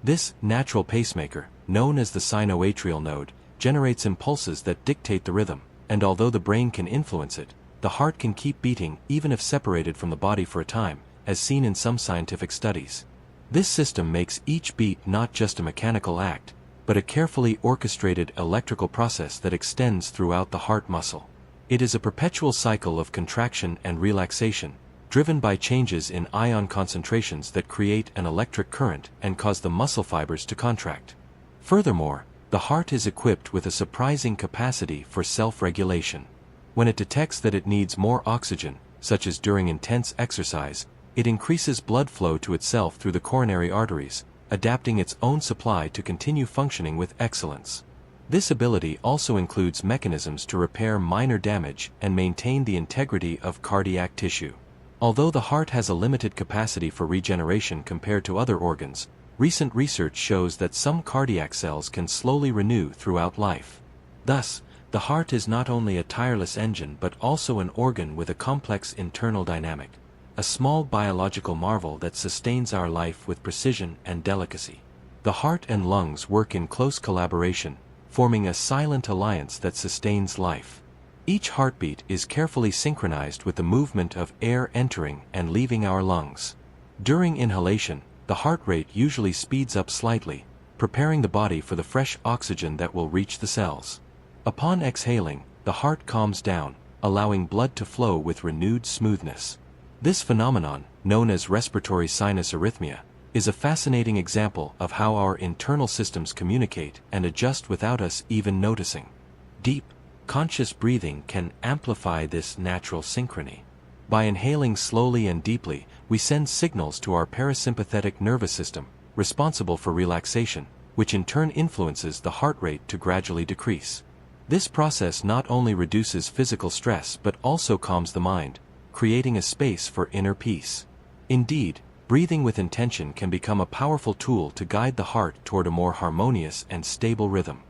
This natural pacemaker, known as the sinoatrial node, generates impulses that dictate the rhythm, and although the brain can influence it, the heart can keep beating even if separated from the body for a time, as seen in some scientific studies. This system makes each beat not just a mechanical act, but a carefully orchestrated electrical process that extends throughout the heart muscle. It is a perpetual cycle of contraction and relaxation, driven by changes in ion concentrations that create an electric current and cause the muscle fibers to contract. Furthermore, the heart is equipped with a surprising capacity for self-regulation. When it detects that it needs more oxygen, such as during intense exercise, it increases blood flow to itself through the coronary arteries, adapting its own supply to continue functioning with excellence. This ability also includes mechanisms to repair minor damage and maintain the integrity of cardiac tissue. Although the heart has a limited capacity for regeneration compared to other organs, Recent research shows that some cardiac cells can slowly renew throughout life. Thus, the heart is not only a tireless engine but also an organ with a complex internal dynamic, a small biological marvel that sustains our life with precision and delicacy. The heart and lungs work in close collaboration, forming a silent alliance that sustains life. Each heartbeat is carefully synchronized with the movement of air entering and leaving our lungs. During inhalation, the heart rate usually speeds up slightly, preparing the body for the fresh oxygen that will reach the cells. Upon exhaling, the heart calms down, allowing blood to flow with renewed smoothness. This phenomenon, known as respiratory sinus arrhythmia, is a fascinating example of how our internal systems communicate and adjust without us even noticing. Deep, conscious breathing can amplify this natural synchrony. By inhaling slowly and deeply, we send signals to our parasympathetic nervous system, responsible for relaxation, which in turn influences the heart rate to gradually decrease. This process not only reduces physical stress but also calms the mind, creating a space for inner peace. Indeed, breathing with intention can become a powerful tool to guide the heart toward a more harmonious and stable rhythm.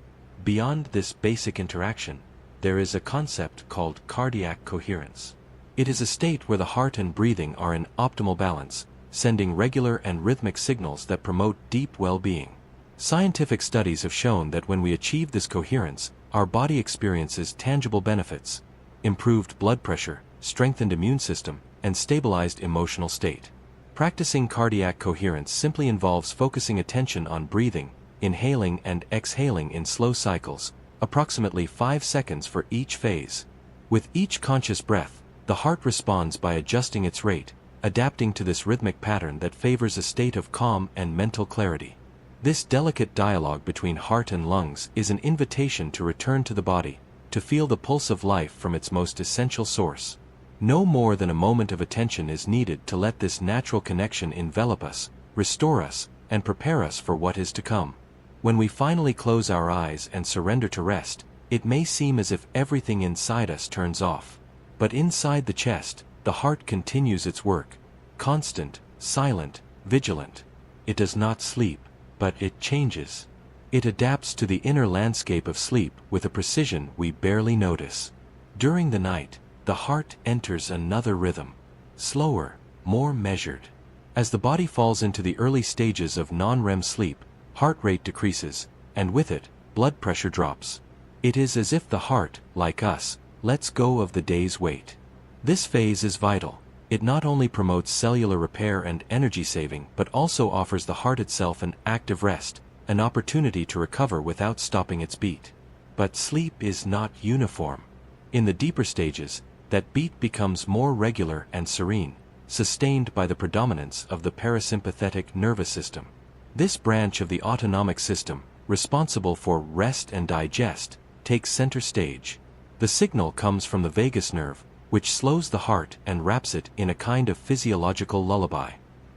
Beyond this basic interaction, there is a concept called cardiac coherence. It is a state where the heart and breathing are in optimal balance, sending regular and rhythmic signals that promote deep well-being. Scientific studies have shown that when we achieve this coherence, our body experiences tangible benefits: improved blood pressure, strengthened immune system, and stabilized emotional state. Practicing cardiac coherence simply involves focusing attention on breathing, inhaling and exhaling in slow cycles, approximately 5 seconds for each phase. With each conscious breath, the heart responds by adjusting its rate, adapting to this rhythmic pattern that favors a state of calm and mental clarity. This delicate dialogue between heart and lungs is an invitation to return to the body, to feel the pulse of life from its most essential source. No more than a moment of attention is needed to let this natural connection envelop us, restore us, and prepare us for what is to come. When we finally close our eyes and surrender to rest, it may seem as if everything inside us turns off. But inside the chest, the heart continues its work, constant, silent, vigilant. It does not sleep, but it changes. It adapts to the inner landscape of sleep with a precision we barely notice. During the night, the heart enters another rhythm, slower, more measured. As the body falls into the early stages of non-REM sleep, heart rate decreases, and with it, blood pressure drops. It is as if the heart, like us, lets go of the day's weight. This phase is vital. It not only promotes cellular repair and energy saving but also offers the heart itself an active rest, an opportunity to recover without stopping its beat. But sleep is not uniform. In the deeper stages, that beat becomes more regular and serene, sustained by the predominance of the parasympathetic nervous system. This branch of the autonomic system, responsible for rest and digest, takes center stage. The signal comes from the vagus nerve, which slows the heart and wraps it in a kind of physiological lullaby.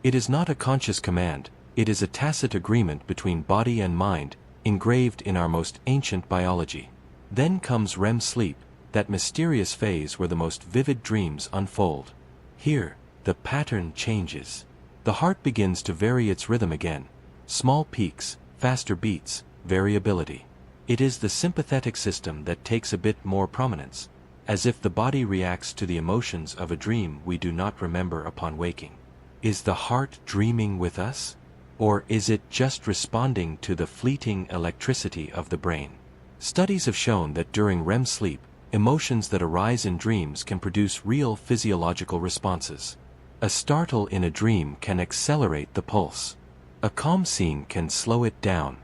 It is not a conscious command, it is a tacit agreement between body and mind, engraved in our most ancient biology. Then comes REM sleep, that mysterious phase where the most vivid dreams unfold. Here, the pattern changes. The heart begins to vary its rhythm again. Small peaks, faster beats, variability. It is the sympathetic system that takes a bit more prominence, as if the body reacts to the emotions of a dream we do not remember upon waking. Is the heart dreaming with us? Or is it just responding to the fleeting electricity of the brain? Studies have shown that during REM sleep, emotions that arise in dreams can produce real physiological responses. A startle in a dream can accelerate the pulse. A calm scene can slow it down.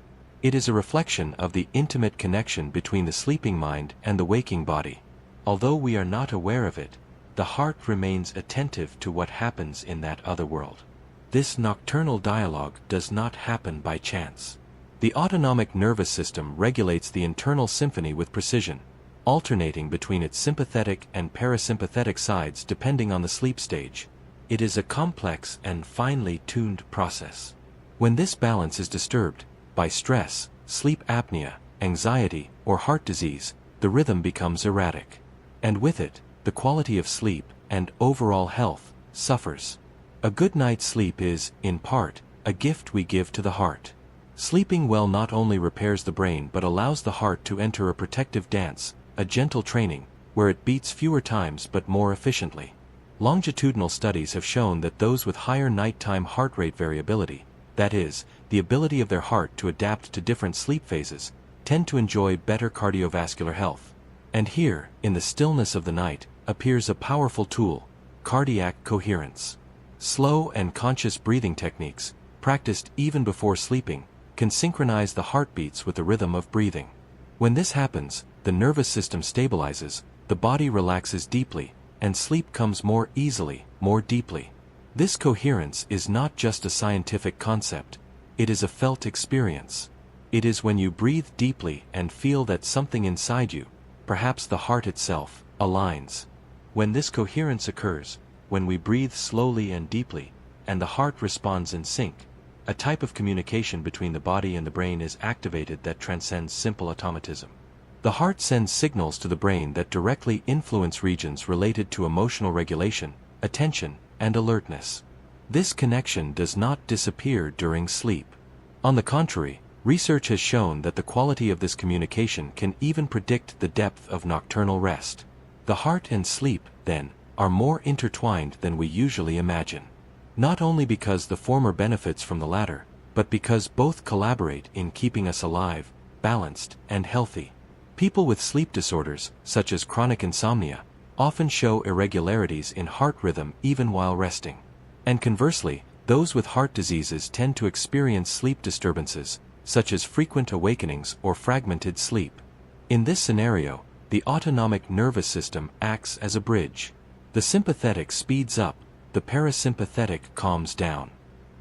It is a reflection of the intimate connection between the sleeping mind and the waking body. Although we are not aware of it, the heart remains attentive to what happens in that other world. This nocturnal dialogue does not happen by chance. The autonomic nervous system regulates the internal symphony with precision, alternating between its sympathetic and parasympathetic sides depending on the sleep stage. It is a complex and finely tuned process. When this balance is disturbed, by stress, sleep apnea, anxiety, or heart disease, the rhythm becomes erratic. And with it, the quality of sleep and overall health suffers. A good night's sleep is, in part, a gift we give to the heart. Sleeping well not only repairs the brain but allows the heart to enter a protective dance, a gentle training, where it beats fewer times but more efficiently. Longitudinal studies have shown that those with higher nighttime heart rate variability, that is, the ability of their heart to adapt to different sleep phases, tend to enjoy better cardiovascular health. And here, in the stillness of the night, appears a powerful tool: cardiac coherence. Slow and conscious breathing techniques, practiced even before sleeping, can synchronize the heartbeats with the rhythm of breathing. When this happens, the nervous system stabilizes, the body relaxes deeply, and sleep comes more easily, more deeply. This coherence is not just a scientific concept, it is a felt experience. It is when you breathe deeply and feel that something inside you, perhaps the heart itself, aligns. When this coherence occurs, when we breathe slowly and deeply, and the heart responds in sync, a type of communication between the body and the brain is activated that transcends simple automatism. The heart sends signals to the brain that directly influence regions related to emotional regulation, attention, and alertness. This connection does not disappear during sleep. On the contrary, research has shown that the quality of this communication can even predict the depth of nocturnal rest. The heart and sleep, then, are more intertwined than we usually imagine. Not only because the former benefits from the latter, but because both collaborate in keeping us alive, balanced, and healthy. People with sleep disorders, such as chronic insomnia, often show irregularities in heart rhythm even while resting. And conversely, those with heart diseases tend to experience sleep disturbances, such as frequent awakenings or fragmented sleep. In this scenario, the autonomic nervous system acts as a bridge. The sympathetic speeds up, the parasympathetic calms down.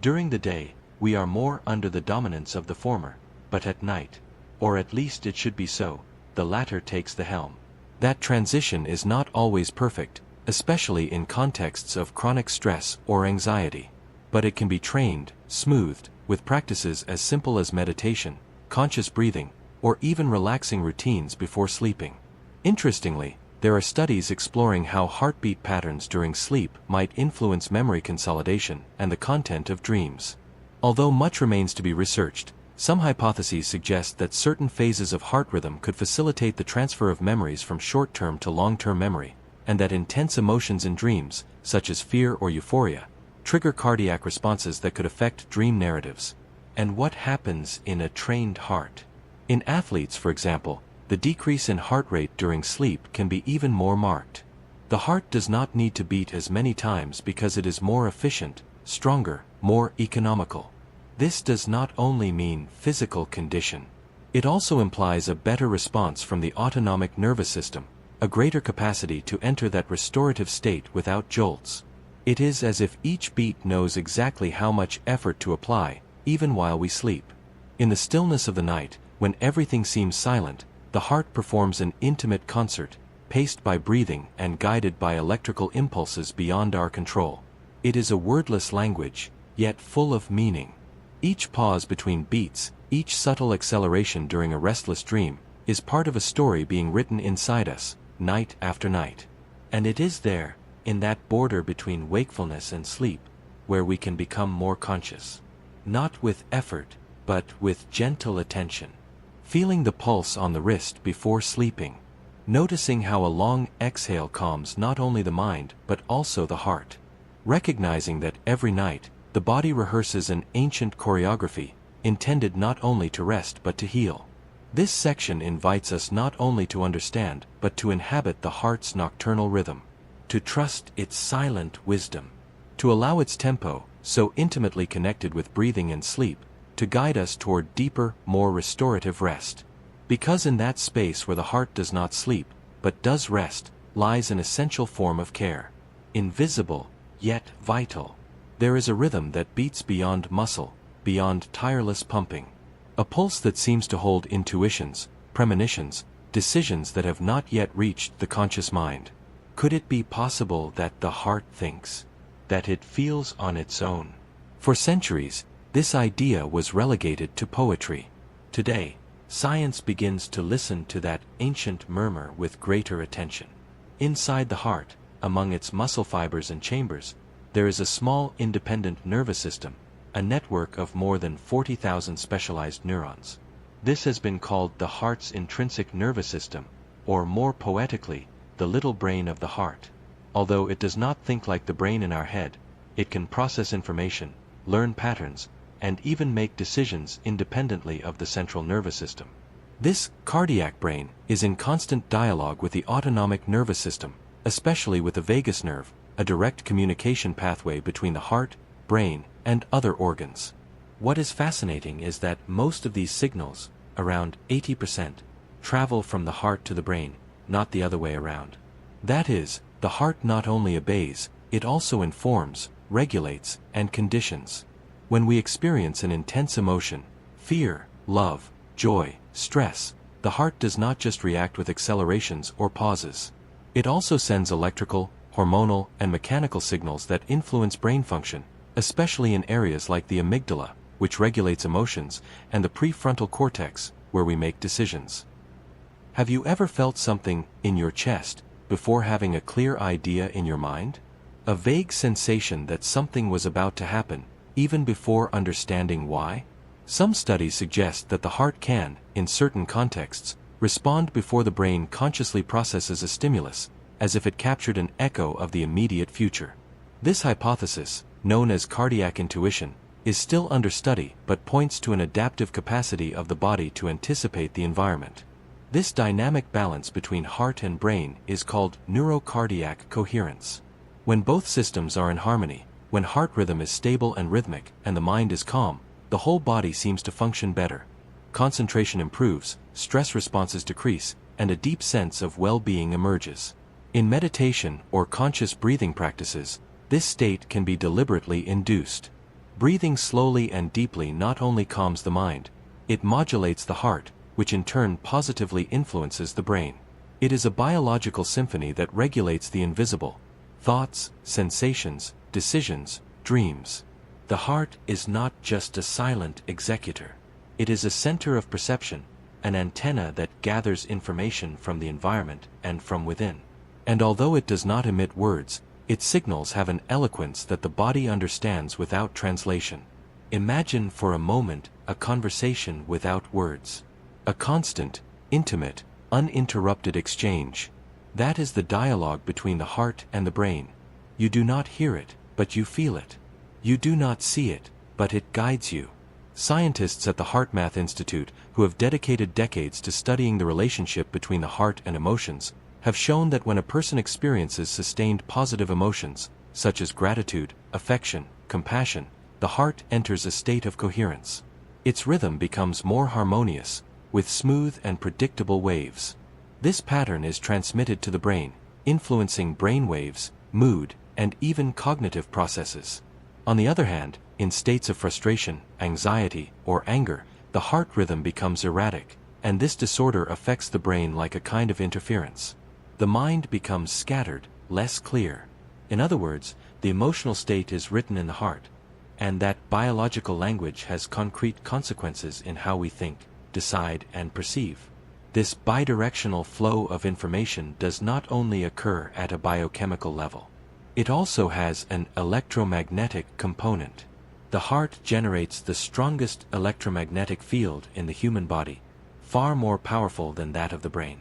During the day, we are more under the dominance of the former, but at night, or at least it should be so, the latter takes the helm. That transition is not always perfect, especially in contexts of chronic stress or anxiety. But it can be trained, smoothed, with practices as simple as meditation, conscious breathing, or even relaxing routines before sleeping. Interestingly, there are studies exploring how heartbeat patterns during sleep might influence memory consolidation and the content of dreams. Although much remains to be researched, some hypotheses suggest that certain phases of heart rhythm could facilitate the transfer of memories from short-term to long-term memory, and that intense emotions in dreams, such as fear or euphoria, trigger cardiac responses that could affect dream narratives. And what happens in a trained heart? In athletes, for example, the decrease in heart rate during sleep can be even more marked. The heart does not need to beat as many times because it is more efficient, stronger, more economical. This does not only mean physical condition. It also implies a better response from the autonomic nervous system, a greater capacity to enter that restorative state without jolts. It is as if each beat knows exactly how much effort to apply, even while we sleep. In the stillness of the night, when everything seems silent, the heart performs an intimate concert, paced by breathing and guided by electrical impulses beyond our control. It is a wordless language, yet full of meaning. Each pause between beats, each subtle acceleration during a restless dream, is part of a story being written inside us, night after night. And it is there, in that border between wakefulness and sleep, where we can become more conscious. Not with effort, but with gentle attention. Feeling the pulse on the wrist before sleeping. Noticing how a long exhale calms not only the mind, but also the heart. Recognizing that every night, the body rehearses an ancient choreography, intended not only to rest but to heal. This section invites us not only to understand, but to inhabit the heart's nocturnal rhythm. To trust its silent wisdom. To allow its tempo, so intimately connected with breathing and sleep, to guide us toward deeper, more restorative rest. Because in that space where the heart does not sleep, but does rest, lies an essential form of care. Invisible, yet vital. There is a rhythm that beats beyond muscle, beyond tireless pumping. A pulse that seems to hold intuitions, premonitions, decisions that have not yet reached the conscious mind. Could it be possible that the heart thinks? That it feels on its own? For centuries, this idea was relegated to poetry. Today, science begins to listen to that ancient murmur with greater attention. Inside the heart, among its muscle fibers and chambers, there is a small independent nervous system, a network of more than 40,000 specialized neurons. This has been called the heart's intrinsic nervous system, or more poetically, the little brain of the heart. Although it does not think like the brain in our head, it can process information, learn patterns, and even make decisions independently of the central nervous system. This cardiac brain is in constant dialogue with the autonomic nervous system, especially with the vagus nerve, a direct communication pathway between the heart, brain, and other organs. What is fascinating is that most of these signals, around 80%, travel from the heart to the brain, not the other way around. That is, the heart not only obeys, it also informs, regulates, and conditions. When we experience an intense emotion, fear, love, joy, stress, the heart does not just react with accelerations or pauses. It also sends electrical, hormonal, and mechanical signals that influence brain function, especially in areas like the amygdala, which regulates emotions, and the prefrontal cortex, where we make decisions. Have you ever felt something in your chest before having a clear idea in your mind? A vague sensation that something was about to happen, even before understanding why? Some studies suggest that the heart can, in certain contexts, respond before the brain consciously processes a stimulus, as if it captured an echo of the immediate future. This hypothesis, known as cardiac intuition, is still under study but points to an adaptive capacity of the body to anticipate the environment. This dynamic balance between heart and brain is called neurocardiac coherence. When both systems are in harmony, when heart rhythm is stable and rhythmic and the mind is calm, the whole body seems to function better. Concentration improves, stress responses decrease, and a deep sense of well-being emerges. In meditation or conscious breathing practices, this state can be deliberately induced. Breathing slowly and deeply not only calms the mind, it modulates the heart, which in turn positively influences the brain. It is a biological symphony that regulates the invisible: thoughts, sensations, decisions, dreams. The heart is not just a silent executor. It is a center of perception, an antenna that gathers information from the environment and from within. And although it does not emit words, its signals have an eloquence that the body understands without translation. Imagine for a moment a conversation without words. A constant, intimate, uninterrupted exchange. That is the dialogue between the heart and the brain. You do not hear it, but you feel it. You do not see it, but it guides you. Scientists at the HeartMath Institute, who have dedicated decades to studying the relationship between the heart and emotions, have shown that when a person experiences sustained positive emotions, such as gratitude, affection, compassion, the heart enters a state of coherence. Its rhythm becomes more harmonious, with smooth and predictable waves. This pattern is transmitted to the brain, influencing brain waves, mood, and even cognitive processes. On the other hand, in states of frustration, anxiety, or anger, the heart rhythm becomes erratic, and this disorder affects the brain like a kind of interference. The mind becomes scattered, less clear. In other words, the emotional state is written in the heart, and that biological language has concrete consequences in how we think, decide, and perceive. This bidirectional flow of information does not only occur at a biochemical level. It also has an electromagnetic component. The heart generates the strongest electromagnetic field in the human body, far more powerful than that of the brain.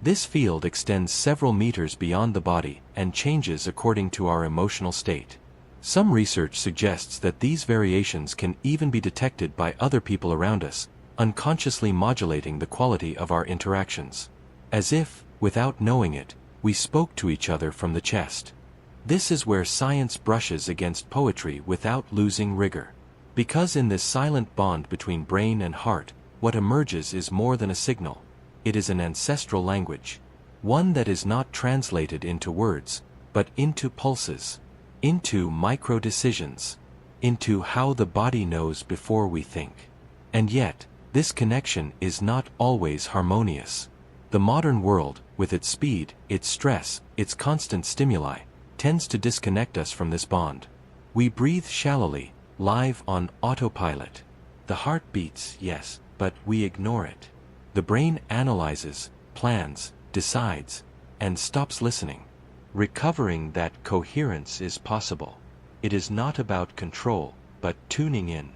This field extends several meters beyond the body and changes according to our emotional state. Some research suggests that these variations can even be detected by other people around us, unconsciously modulating the quality of our interactions. As if, without knowing it, we spoke to each other from the chest. This is where science brushes against poetry without losing rigor. Because in this silent bond between brain and heart, what emerges is more than a signal. It is an ancestral language. One that is not translated into words, but into pulses, into micro-decisions, into how the body knows before we think. And yet, this connection is not always harmonious. The modern world, with its speed, its stress, its constant stimuli, tends to disconnect us from this bond. We breathe shallowly, live on autopilot. The heart beats, yes, but we ignore it. The brain analyzes, plans, decides, and stops listening. Recovering that coherence is possible. It is not about control, but tuning in.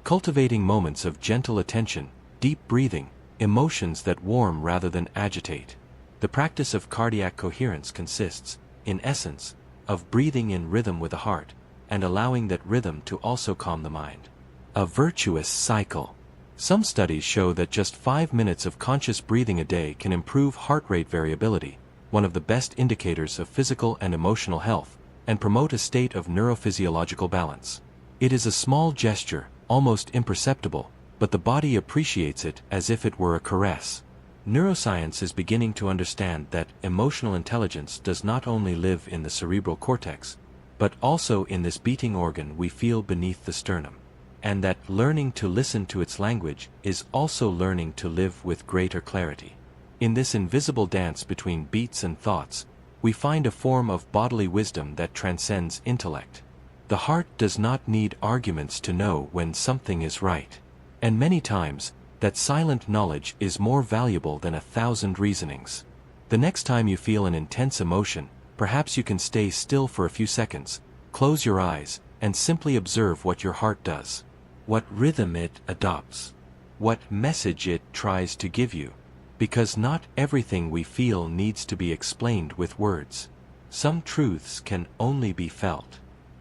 Cultivating moments of gentle attention, deep breathing, emotions that warm rather than agitate. The practice of cardiac coherence consists, in essence, of breathing in rhythm with the heart, and allowing that rhythm to also calm the mind. A virtuous cycle. Some studies show that just 5 minutes of conscious breathing a day can improve heart rate variability, one of the best indicators of physical and emotional health, and promote a state of neurophysiological balance. It is a small gesture, almost imperceptible, but the body appreciates it as if it were a caress. Neuroscience is beginning to understand that emotional intelligence does not only live in the cerebral cortex, but also in this beating organ we feel beneath the sternum, and that learning to listen to its language is also learning to live with greater clarity. In this invisible dance between beats and thoughts, we find a form of bodily wisdom that transcends intellect. The heart does not need arguments to know when something is right, and many times, that silent knowledge is more valuable than 1,000 reasonings. The next time you feel an intense emotion, perhaps you can stay still for a few seconds, close your eyes, and simply observe what your heart does. What rhythm it adopts. What message it tries to give you. Because not everything we feel needs to be explained with words. Some truths can only be felt.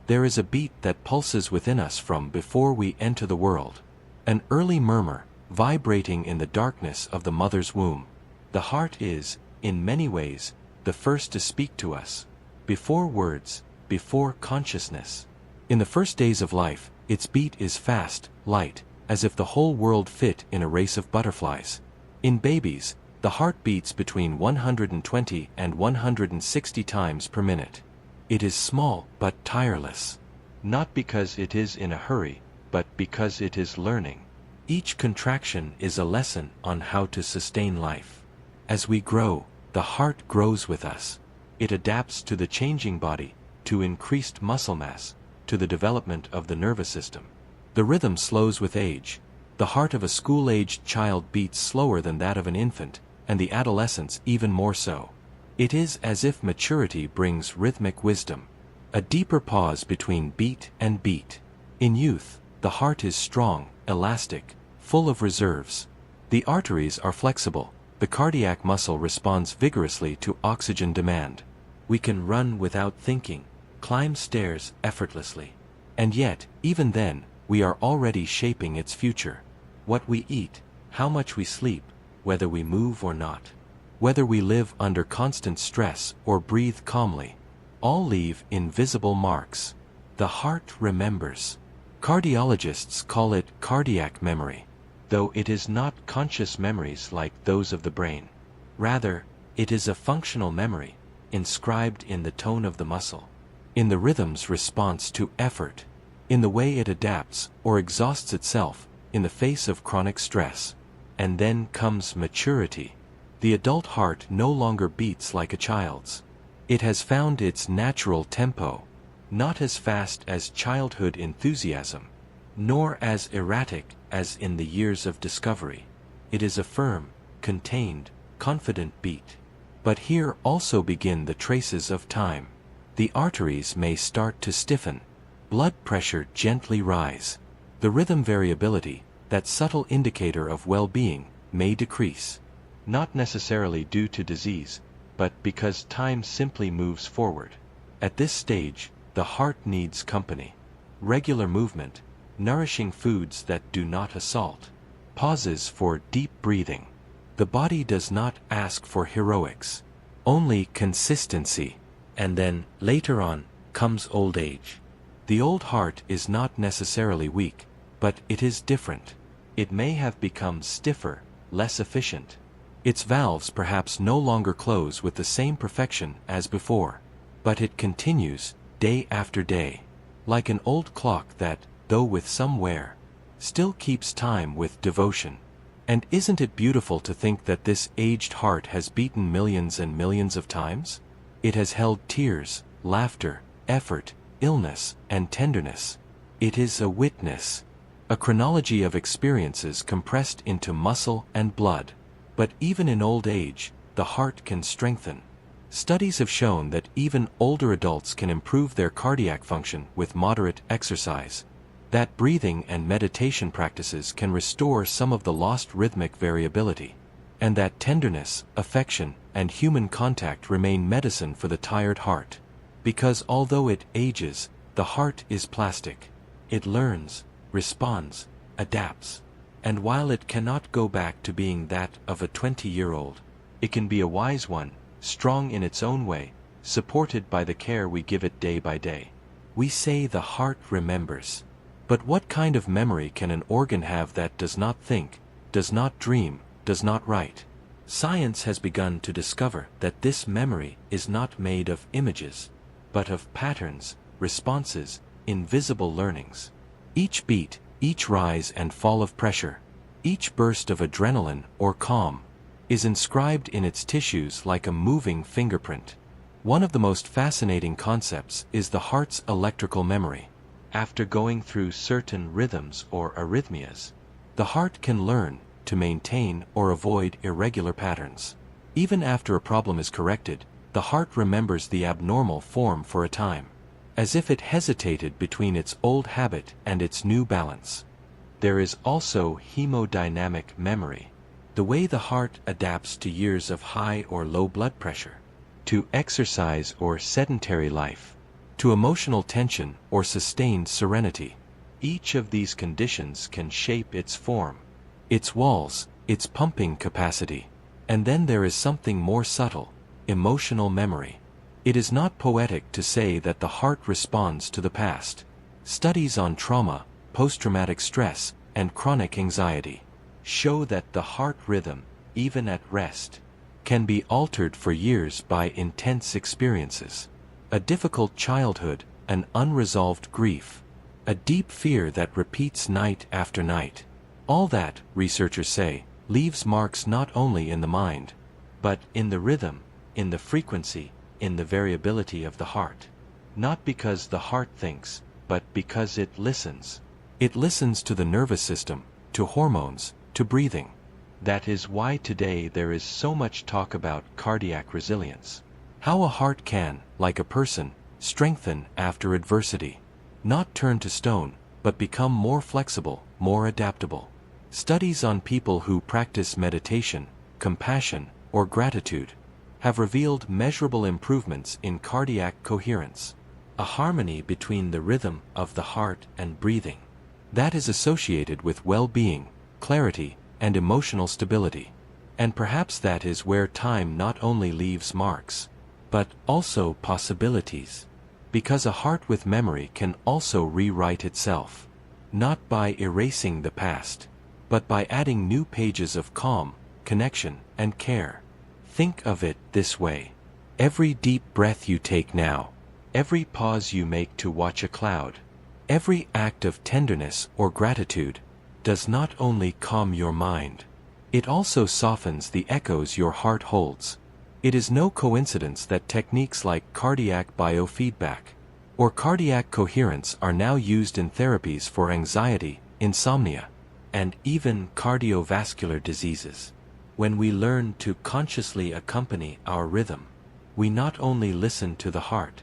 There is a beat that pulses within us from before we enter the world. An early murmur, vibrating in the darkness of the mother's womb. The heart is, in many ways, the first to speak to us. Before words, before consciousness. In the first days of life, its beat is fast, light, as if the whole world fit in a race of butterflies. In babies, the heart beats between 120 and 160 times per minute. It is small but tireless. Not because it is in a hurry, but because it is learning. Each contraction is a lesson on how to sustain life. As we grow, the heart grows with us. It adapts to the changing body, to increased muscle mass, to the development of the nervous system. The rhythm slows with age. The heart of a school-aged child beats slower than that of an infant, and the adolescent's even more so. It is as if maturity brings rhythmic wisdom. A deeper pause between beat and beat. In youth, the heart is strong, elastic, full of reserves. The arteries are flexible. The cardiac muscle responds vigorously to oxygen demand. We can run without thinking, climb stairs effortlessly. And yet, even then, we are already shaping its future. What we eat, how much we sleep, whether we move or not, whether we live under constant stress or breathe calmly, all leave invisible marks. The heart remembers. Cardiologists call it cardiac memory, though it is not conscious memories like those of the brain. Rather, it is a functional memory, inscribed in the tone of the muscle, in the rhythm's response to effort, in the way it adapts or exhausts itself in the face of chronic stress. And then comes maturity. The adult heart no longer beats like a child's. It has found its natural tempo, not as fast as childhood enthusiasm, nor as erratic as in the years of discovery. It is a firm, contained, confident beat. But here also begin the traces of time. The arteries may start to stiffen, blood pressure gently rise. The rhythm variability, that subtle indicator of well-being, may decrease. Not necessarily due to disease, but because time simply moves forward. At this stage, the heart needs company. Regular movement, nourishing foods that do not assault. Pauses for deep breathing. The body does not ask for heroics, only consistency. And then, later on, comes old age. The old heart is not necessarily weak, but it is different. It may have become stiffer, less efficient. Its valves perhaps no longer close with the same perfection as before. But it continues, day after day. Like an old clock that, though with some wear, still keeps time with devotion. And isn't it beautiful to think that this aged heart has beaten millions and millions of times? It has held tears, laughter, effort, illness, and tenderness. It is a witness. A chronology of experiences compressed into muscle and blood. But even in old age, the heart can strengthen. Studies have shown that even older adults can improve their cardiac function with moderate exercise. that breathing and meditation practices can restore some of the lost rhythmic variability, and that tenderness, affection, and human contact remain medicine for the tired heart. Because although it ages, the heart is plastic. It learns, responds, adapts. And while it cannot go back to being that of a 20-year-old, it can be a wise one, strong in its own way, supported by the care we give it day by day. We say the heart remembers. But what kind of memory can an organ have that does not think, does not dream, does not write? Science has begun to discover that this memory is not made of images, but of patterns, responses, invisible learnings. Each beat, each rise and fall of pressure, each burst of adrenaline or calm, is inscribed in its tissues like a moving fingerprint. One of the most fascinating concepts is the heart's electrical memory. After going through certain rhythms or arrhythmias, the heart can learn to maintain or avoid irregular patterns. Even after a problem is corrected, the heart remembers the abnormal form for a time, as if it hesitated between its old habit and its new balance. There is also hemodynamic memory, the way the heart adapts to years of high or low blood pressure, to exercise or sedentary life, to emotional tension or sustained serenity. Each of these conditions can shape its form, its walls, its pumping capacity. And then there is something more subtle, emotional memory. It is not poetic to say that the heart responds to the past. Studies on trauma, post-traumatic stress, and chronic anxiety show that the heart rhythm, even at rest, can be altered for years by intense experiences. A difficult childhood, an unresolved grief, a deep fear that repeats night after night. All that, researchers say, leaves marks not only in the mind, but in the rhythm, in the frequency, in the variability of the heart. Not because the heart thinks, but because it listens. It listens to the nervous system, to hormones, to breathing. That is why today there is so much talk about cardiac resilience. How a heart can, like a person, strengthen after adversity. Not turn to stone, but become more flexible, more adaptable. Studies on people who practice meditation, compassion, or gratitude have revealed measurable improvements in cardiac coherence, a harmony between the rhythm of the heart and breathing that is associated with well-being, clarity, and emotional stability. And perhaps that is where time not only leaves marks, but also possibilities. Because a heart with memory can also rewrite itself, not by erasing the past, but by adding new pages of calm, connection, and care. Think of it this way. Every deep breath you take now, every pause you make to watch a cloud, every act of tenderness or gratitude does not only calm your mind, it also softens the echoes your heart holds. It is no coincidence that techniques like cardiac biofeedback or cardiac coherence are now used in therapies for anxiety, insomnia, and even cardiovascular diseases. When we learn to consciously accompany our rhythm, we not only listen to the heart,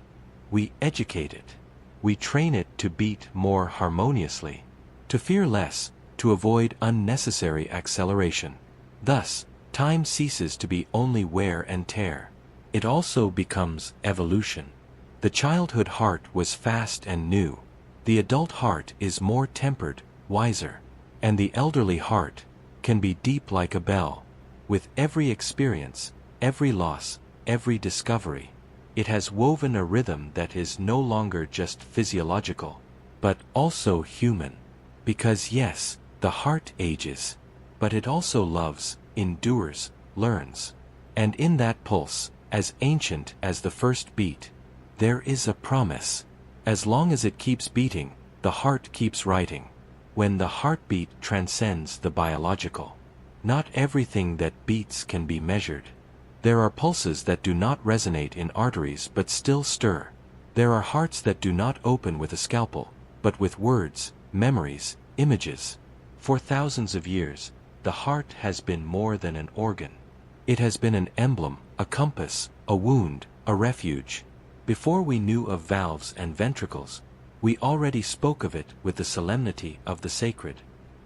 we educate it. We train it to beat more harmoniously, to fear less, to avoid unnecessary acceleration. Thus, time ceases to be only wear and tear. It also becomes evolution. The childhood heart was fast and new. The adult heart is more tempered, wiser. And the elderly heart can be deep like a bell. With every experience, every loss, every discovery, it has woven a rhythm that is no longer just physiological, but also human. Because yes, the heart ages, but it also loves, endures, learns. And in that pulse, as ancient as the first beat, there is a promise. As long as it keeps beating, the heart keeps writing. When the heartbeat transcends the biological, not everything that beats can be measured. There are pulses that do not resonate in arteries but still stir. There are hearts that do not open with a scalpel, but with words, memories, images. For thousands of years, the heart has been more than an organ. It has been an emblem, a compass, a wound, a refuge. Before we knew of valves and ventricles, We already spoke of it with the solemnity of the sacred,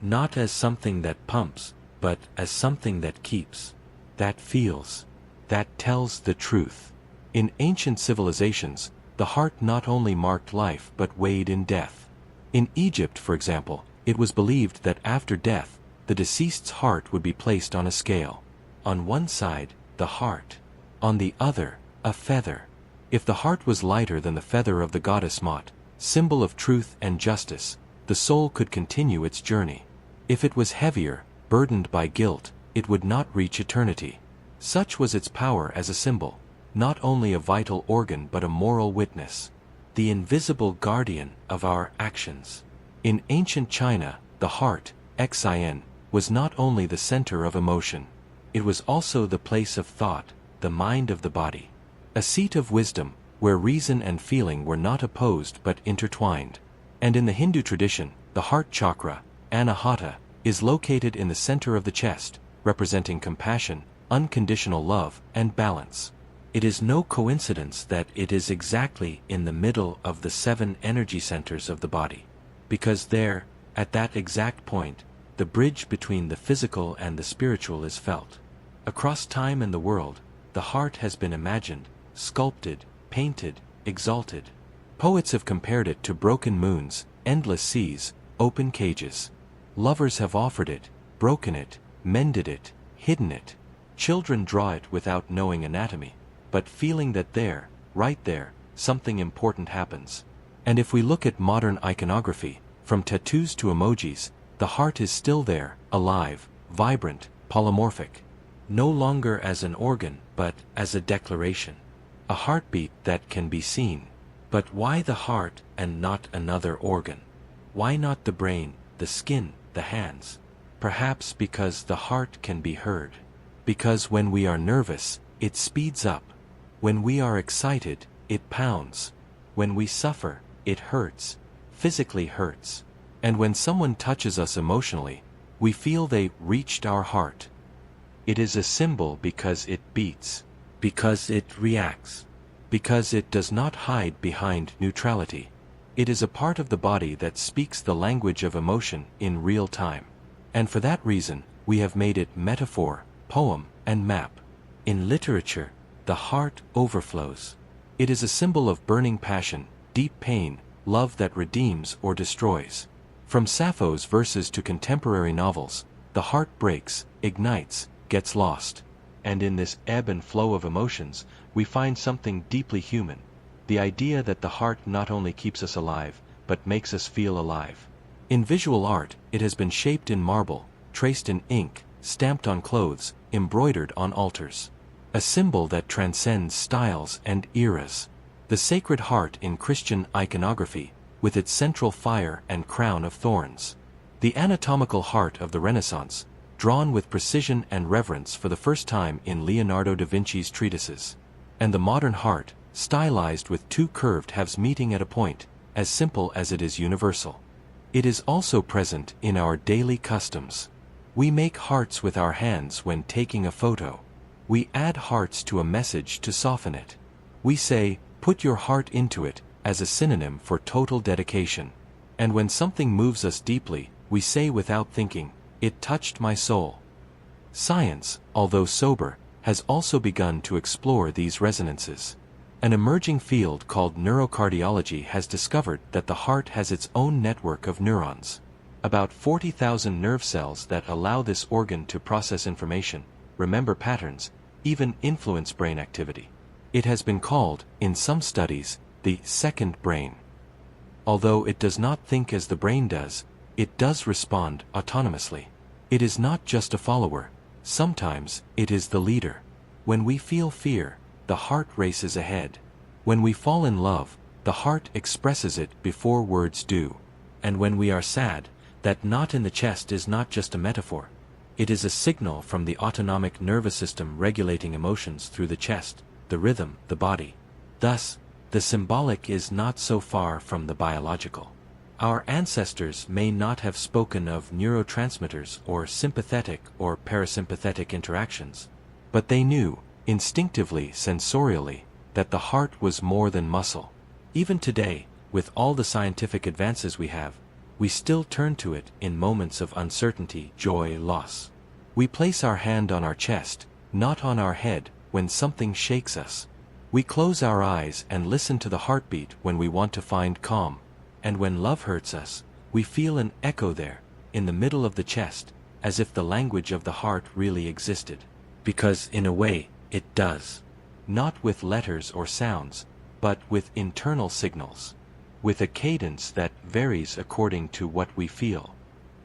not as something that pumps, but as something that keeps, that feels, that tells the truth. In ancient civilizations, the heart not only marked life but weighed in death. In Egypt, for example, it was believed that after death, the deceased's heart would be placed on a scale. On one side, the heart. On the other, a feather. If the heart was lighter than the feather of the goddess Mot, symbol of truth and justice, the soul could continue its journey. If it was heavier, burdened by guilt, it would not reach eternity. Such was its power as a symbol, not only a vital organ but a moral witness, the invisible guardian of our actions. In ancient China, the heart, xin, was not only the center of emotion. It was also the place of thought, the mind of the body. A seat of wisdom, where reason and feeling were not opposed but intertwined. And in the Hindu tradition, the heart chakra, anahata, is located in the center of the chest, representing compassion, unconditional love, and balance. It is no coincidence that it is exactly in the middle of the 7 energy centers of the body. Because there, at that exact point, the bridge between the physical and the spiritual is felt. Across time and the world, the heart has been imagined, sculpted, painted, exalted. Poets have compared it to broken moons, endless seas, open cages. Lovers have offered it, broken it, mended it, hidden it. Children draw it without knowing anatomy, but feeling that there, right there, something important happens. And if we look at modern iconography, from tattoos to emojis, the heart is still there, alive, vibrant, polymorphic. No longer as an organ, but as a declaration. A heartbeat that can be seen. But why the heart and not another organ? Why not the brain, the skin, the hands? Perhaps because the heart can be heard. Because when we are nervous, it speeds up. When we are excited, it pounds. When we suffer, it hurts, physically hurts. And when someone touches us emotionally, we feel they reached our heart. It is a symbol because it beats, because it reacts, because it does not hide behind neutrality. It is a part of the body that speaks the language of emotion in real time. And for that reason, we have made it metaphor, poem, and map. In literature, the heart overflows. It is a symbol of burning passion, deep pain, love that redeems or destroys. From Sappho's verses to contemporary novels, the heart breaks, ignites, gets lost. And in this ebb and flow of emotions, we find something deeply human. The idea that the heart not only keeps us alive, but makes us feel alive. In visual art, it has been shaped in marble, traced in ink, stamped on clothes, embroidered on altars. A symbol that transcends styles and eras. The Sacred Heart in Christian iconography, with its central fire and crown of thorns. The anatomical heart of the Renaissance, drawn with precision and reverence for the first time in Leonardo da Vinci's treatises. And the modern heart, stylized with 2 curved halves meeting at a point, as simple as it is universal. It is also present in our daily customs. We make hearts with our hands when taking a photo. We add hearts to a message to soften it. We say, "Put your heart into it," as a synonym for total dedication. And when something moves us deeply, we say without thinking, "It touched my soul." Science, although sober, has also begun to explore these resonances. An emerging field called neurocardiology has discovered that the heart has its own network of neurons. About 40,000 nerve cells that allow this organ to process information, remember patterns, even influence brain activity. It has been called, in some studies, the second brain. Although it does not think as the brain does, it does respond autonomously. It is not just a follower, sometimes it is the leader. When we feel fear, the heart races ahead. When we fall in love, the heart expresses it before words do. And when we are sad, that knot in the chest is not just a metaphor. It is a signal from the autonomic nervous system regulating emotions through the chest, the rhythm, the body. Thus, the symbolic is not so far from the biological. Our ancestors may not have spoken of neurotransmitters or sympathetic or parasympathetic interactions, but they knew, instinctively, sensorially, that the heart was more than muscle. Even today, with all the scientific advances we have, we still turn to it in moments of uncertainty, joy, loss. We place our hand on our chest, not on our head, when something shakes us. We close our eyes and listen to the heartbeat when we want to find calm, and when love hurts us, we feel an echo there, in the middle of the chest, as if the language of the heart really existed. Because, in a way, it does. Not with letters or sounds, but with internal signals. With a cadence that varies according to what we feel.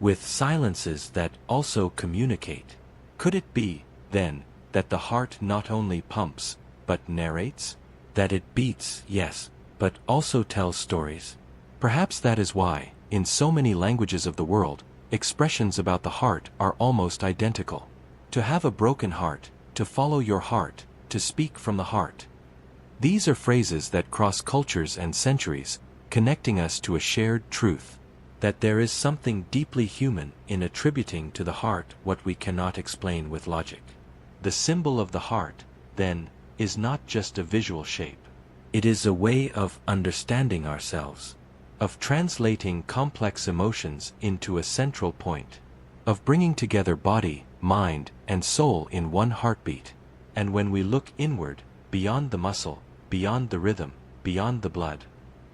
With silences that also communicate. Could it be, then, that the heart not only pumps, but narrates? That it beats, yes, but also tells stories? Perhaps that is why, in so many languages of the world, expressions about the heart are almost identical. To have a broken heart, to follow your heart, to speak from the heart. These are phrases that cross cultures and centuries, connecting us to a shared truth, that there is something deeply human in attributing to the heart what we cannot explain with logic. The symbol of the heart, then, is not just a visual shape. It is a way of understanding ourselves, of translating complex emotions into a central point, of bringing together body, mind, and soul in one heartbeat. And when we look inward, beyond the muscle, beyond the rhythm, beyond the blood,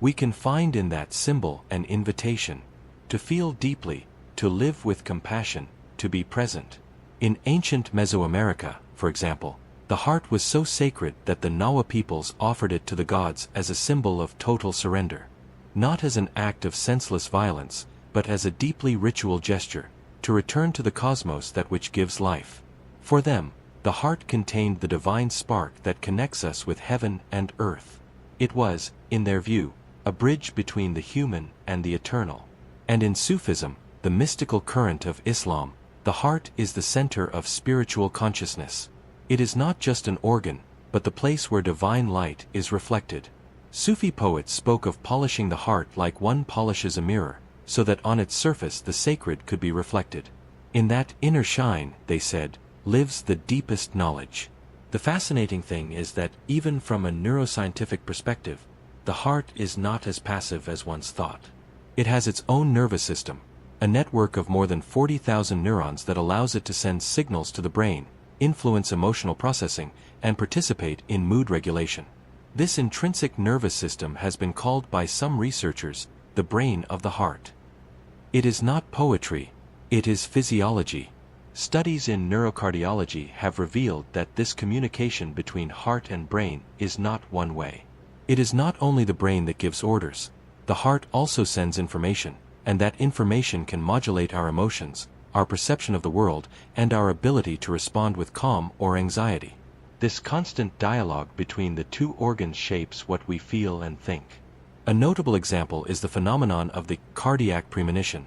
we can find in that symbol an invitation to feel deeply, to live with compassion, to be present. In ancient Mesoamerica, for example, the heart was so sacred that the Nahua peoples offered it to the gods as a symbol of total surrender. Not as an act of senseless violence, but as a deeply ritual gesture, to return to the cosmos that which gives life. For them, the heart contained the divine spark that connects us with heaven and earth. It was, in their view, a bridge between the human and the eternal. And in Sufism, the mystical current of Islam, the heart is the center of spiritual consciousness. It is not just an organ, but the place where divine light is reflected. Sufi poets spoke of polishing the heart like one polishes a mirror, so that on its surface the sacred could be reflected. In that inner shine, they said, lives the deepest knowledge. The fascinating thing is that, even from a neuroscientific perspective, the heart is not as passive as once thought. It has its own nervous system, a network of more than 40,000 neurons that allows it to send signals to the brain, influence emotional processing, and participate in mood regulation. This intrinsic nervous system has been called by some researchers the brain of the heart. It is not poetry, it is physiology. Studies in neurocardiology have revealed that this communication between heart and brain is not one way. It is not only the brain that gives orders, the heart also sends information, and that information can modulate our emotions, our perception of the world, and our ability to respond with calm or anxiety. This constant dialogue between the two organs shapes what we feel and think. A notable example is the phenomenon of the cardiac premonition.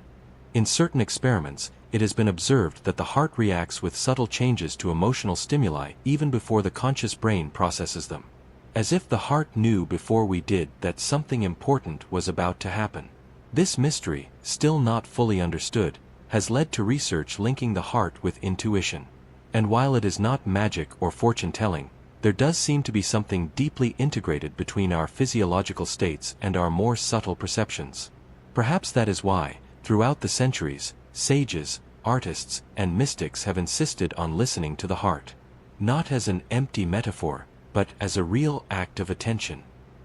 In certain experiments, it has been observed that the heart reacts with subtle changes to emotional stimuli even before the conscious brain processes them. As if the heart knew before we did that something important was about to happen. This mystery, still not fully understood, has led to research linking the heart with intuition. And while it is not magic or fortune-telling, there does seem to be something deeply integrated between our physiological states and our more subtle perceptions. Perhaps that is why, throughout the centuries, sages, artists, and mystics have insisted on listening to the heart. Not as an empty metaphor, but as a real act of attention.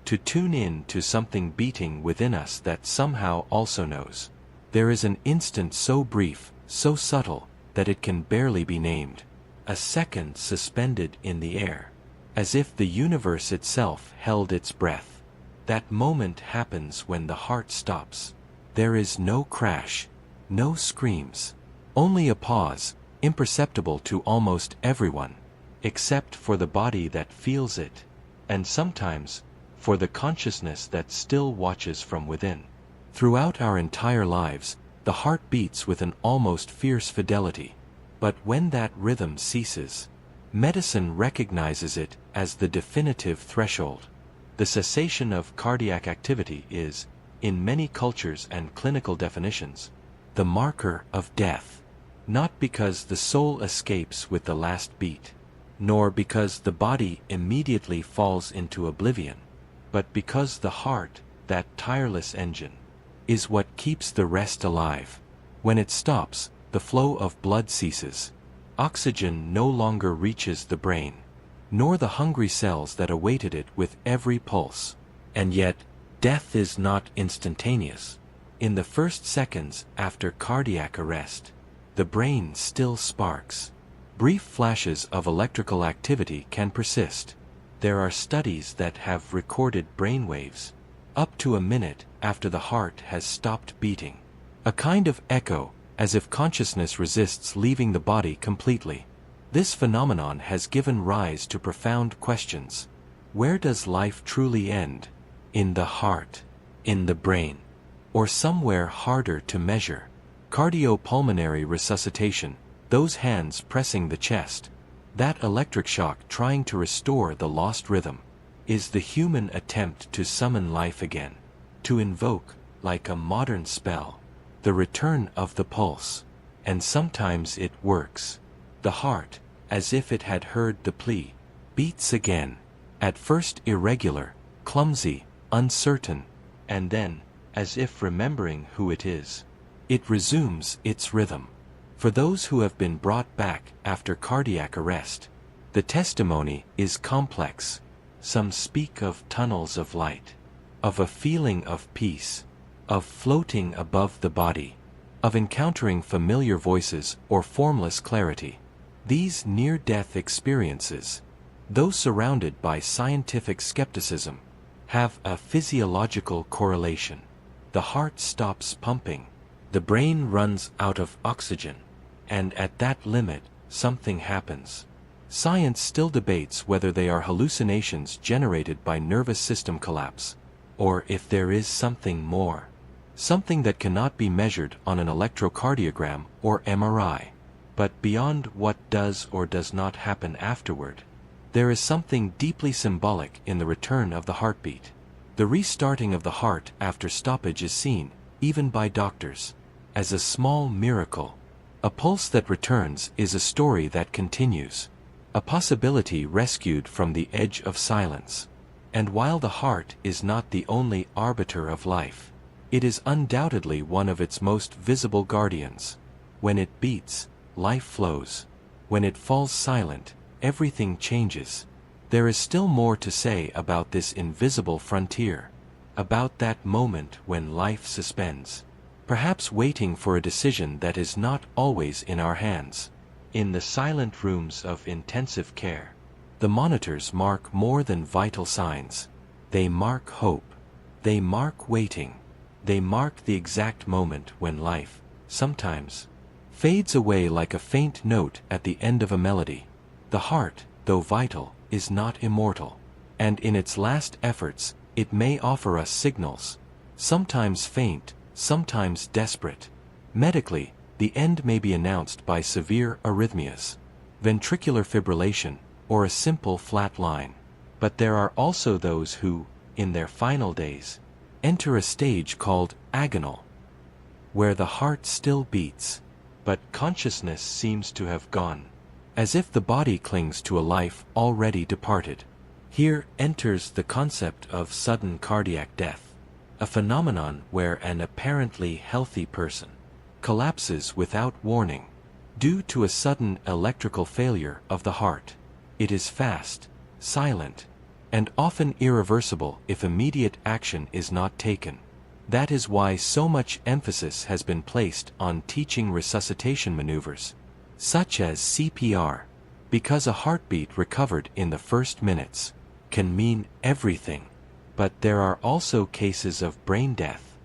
To tune in to something beating within us that somehow also knows. There is an instant so brief, so subtle, that it can barely be named. A second suspended in the air. As if the universe itself held its breath. That moment happens when the heart stops. There is no crash, no screams. Only a pause, imperceptible to almost everyone, except for the body that feels it, and sometimes, for the consciousness that still watches from within. Throughout our entire lives, the heart beats with an almost fierce fidelity. But when that rhythm ceases, medicine recognizes it as the definitive threshold. The cessation of cardiac activity is, in many cultures and clinical definitions, the marker of death. Not because the soul escapes with the last beat, nor because the body immediately falls into oblivion, but because the heart, that tireless engine, is what keeps the rest alive. When it stops, the flow of blood ceases. Oxygen no longer reaches the brain, nor the hungry cells that awaited it with every pulse. And yet, death is not instantaneous. In the first seconds after cardiac arrest, the brain still sparks. Brief flashes of electrical activity can persist. There are studies that have recorded brainwaves up to a minute after the heart has stopped beating. A kind of echo, as if consciousness resists leaving the body completely. This phenomenon has given rise to profound questions. Where does life truly end? In the heart? In the brain? Or somewhere harder to measure? Cardiopulmonary resuscitation, those hands pressing the chest, that electric shock trying to restore the lost rhythm, is the human attempt to summon life again, to invoke, like a modern spell, the return of the pulse. And sometimes it works. The heart, as if it had heard the plea, beats again, at first irregular, clumsy, uncertain, and then, as if remembering who it is, it resumes its rhythm. For those who have been brought back after cardiac arrest, the testimony is complex. Some speak of tunnels of light, of a feeling of peace, of floating above the body, of encountering familiar voices or formless clarity. These near-death experiences, though surrounded by scientific skepticism, have a physiological correlation. The heart stops pumping, the brain runs out of oxygen, and at that limit, something happens. Science still debates whether they are hallucinations generated by nervous system collapse, or if there is something more. Something that cannot be measured on an electrocardiogram or MRI. But beyond what does or does not happen afterward, there is something deeply symbolic in the return of the heartbeat. The restarting of the heart after stoppage is seen, even by doctors, as a small miracle. A pulse that returns is a story that continues, a possibility rescued from the edge of silence. And while the heart is not the only arbiter of life, it is undoubtedly one of its most visible guardians. When it beats, life flows. When it falls silent, everything changes. There is still more to say about this invisible frontier, about that moment when life suspends, perhaps waiting for a decision that is not always in our hands. In the silent rooms of intensive care, the monitors mark more than vital signs. They mark hope. They mark waiting. They mark the exact moment when life, sometimes, fades away like a faint note at the end of a melody. The heart, though vital, is not immortal, and in its last efforts, it may offer us signals, sometimes faint, sometimes desperate. Medically, the end may be announced by severe arrhythmias, ventricular fibrillation, or a simple flat line. But there are also those who, in their final days, enter a stage called agonal, where the heart still beats, but consciousness seems to have gone, as if the body clings to a life already departed. Here enters the concept of sudden cardiac death, a phenomenon where an apparently healthy person collapses without warning, due to a sudden electrical failure of the heart. It is fast, silent, and often irreversible if immediate action is not taken. That is why so much emphasis has been placed on teaching resuscitation maneuvers, such as CPR, because a heartbeat recovered in the first minutes can mean everything. But there are also cases of brain death,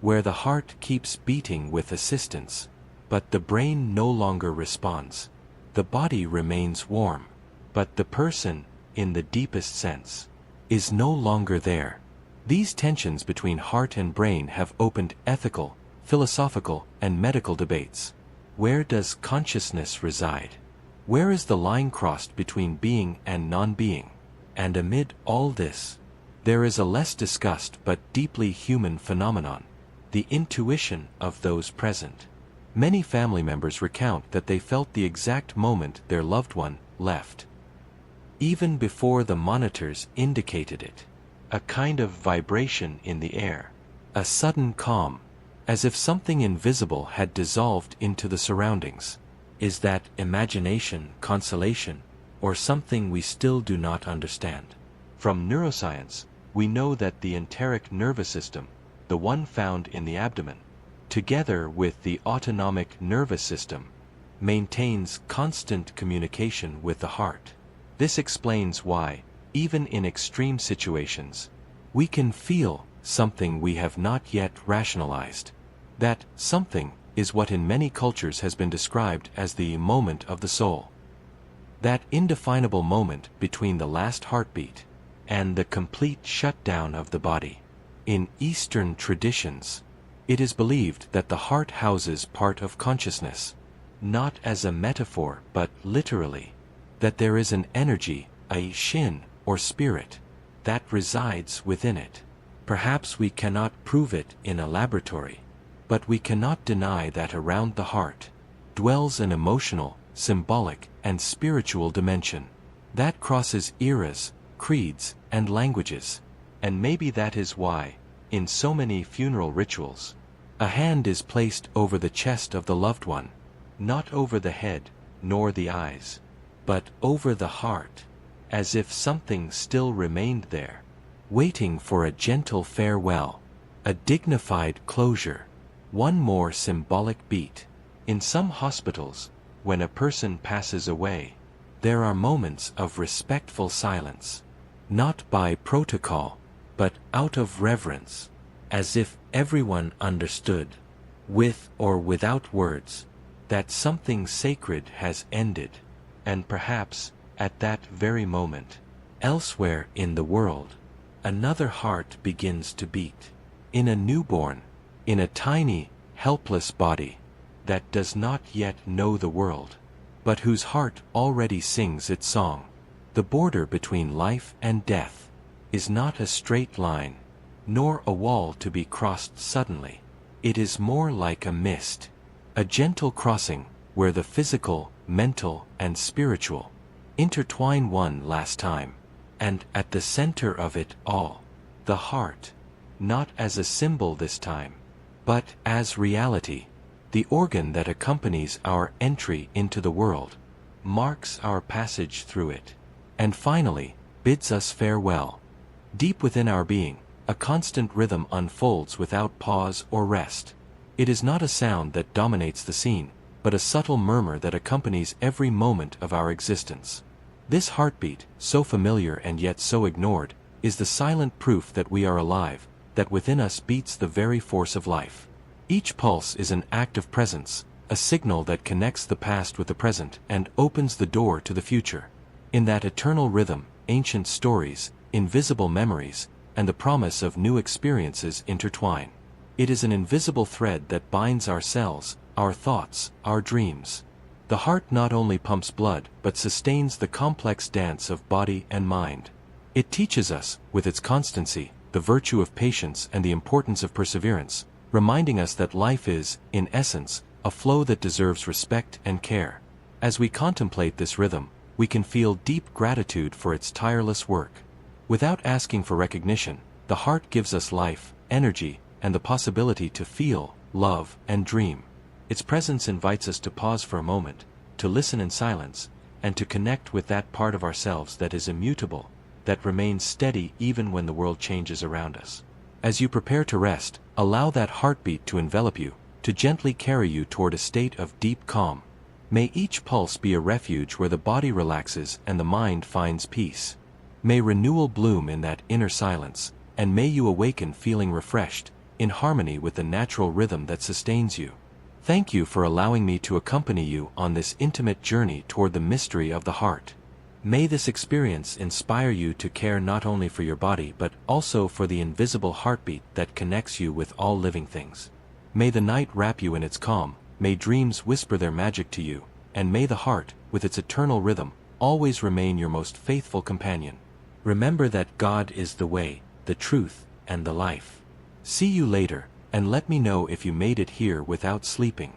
where the heart keeps beating with assistance, but the brain no longer responds. The body remains warm, but the person, in the deepest sense, is no longer there. These tensions between heart and brain have opened ethical, philosophical, and medical debates. Where does consciousness reside? Where is the line crossed between being and non-being? And amid all this, there is a less discussed but deeply human phenomenon, the intuition of those present. Many family members recount that they felt the exact moment their loved one left, even before the monitors indicated it. a kind of vibration in the air, a sudden calm, as if something invisible had dissolved into the surroundings. Is that imagination, consolation, or something we still do not understand? From neuroscience, we know that the enteric nervous system, the one found in the abdomen, together with the autonomic nervous system, maintains constant communication with the heart. This explains why, even in extreme situations, we can feel something we have not yet rationalized. That something is what in many cultures has been described as the moment of the soul. That indefinable moment between the last heartbeat and the complete shutdown of the body. In Eastern traditions, it is believed that the heart houses part of consciousness, not as a metaphor but literally, that there is an energy, a shin, or spirit, that resides within it. Perhaps we cannot prove it in a laboratory, but we cannot deny that around the heart dwells an emotional, symbolic, and spiritual dimension that crosses eras, creeds, and languages. And maybe that is why, in so many funeral rituals, a hand is placed over the chest of the loved one, not over the head, nor the eyes, but over the heart, as if something still remained there, waiting for a gentle farewell, a dignified closure, one more symbolic beat. In some hospitals, when a person passes away, there are moments of respectful silence, not by protocol, but out of reverence, as if everyone understood, with or without words, that something sacred has ended. And perhaps, at that very moment, elsewhere in the world, another heart begins to beat. In a newborn, in a tiny, helpless body, that does not yet know the world, but whose heart already sings its song. The border between life and death is not a straight line, nor a wall to be crossed suddenly. It is more like a mist, a gentle crossing, where the physical, mental, and spiritual intertwine one last time. And at the center of it all, the heart, not as a symbol this time, but as reality, the organ that accompanies our entry into the world, marks our passage through it, and finally, bids us farewell. Deep within our being, a constant rhythm unfolds without pause or rest. It is not a sound that dominates the scene, but a subtle murmur that accompanies every moment of our existence. This heartbeat, so familiar and yet so ignored, is the silent proof that we are alive, that within us beats the very force of life. Each pulse is an act of presence, a signal that connects the past with the present and opens the door to the future. In that eternal rhythm, ancient stories, invisible memories, and the promise of new experiences intertwine. It is an invisible thread that binds our cells, our thoughts, our dreams. The heart not only pumps blood, but sustains the complex dance of body and mind. It teaches us, with its constancy, the virtue of patience and the importance of perseverance, reminding us that life is, in essence, a flow that deserves respect and care. As we contemplate this rhythm, we can feel deep gratitude for its tireless work. Without asking for recognition, the heart gives us life, energy, and the possibility to feel, love, and dream. Its presence invites us to pause for a moment, to listen in silence, and to connect with that part of ourselves that is immutable, that remains steady even when the world changes around us. As you prepare to rest, allow that heartbeat to envelop you, to gently carry you toward a state of deep calm. May each pulse be a refuge where the body relaxes and the mind finds peace. May renewal bloom in that inner silence, and may you awaken feeling refreshed, in harmony with the natural rhythm that sustains you. Thank you for allowing me to accompany you on this intimate journey toward the mystery of the heart. May this experience inspire you to care not only for your body but also for the invisible heartbeat that connects you with all living things. May the night wrap you in its calm, may dreams whisper their magic to you, and may the heart, with its eternal rhythm, always remain your most faithful companion. Remember that God is the way, the truth, and the life. See you later, and let me know if you made it here without sleeping.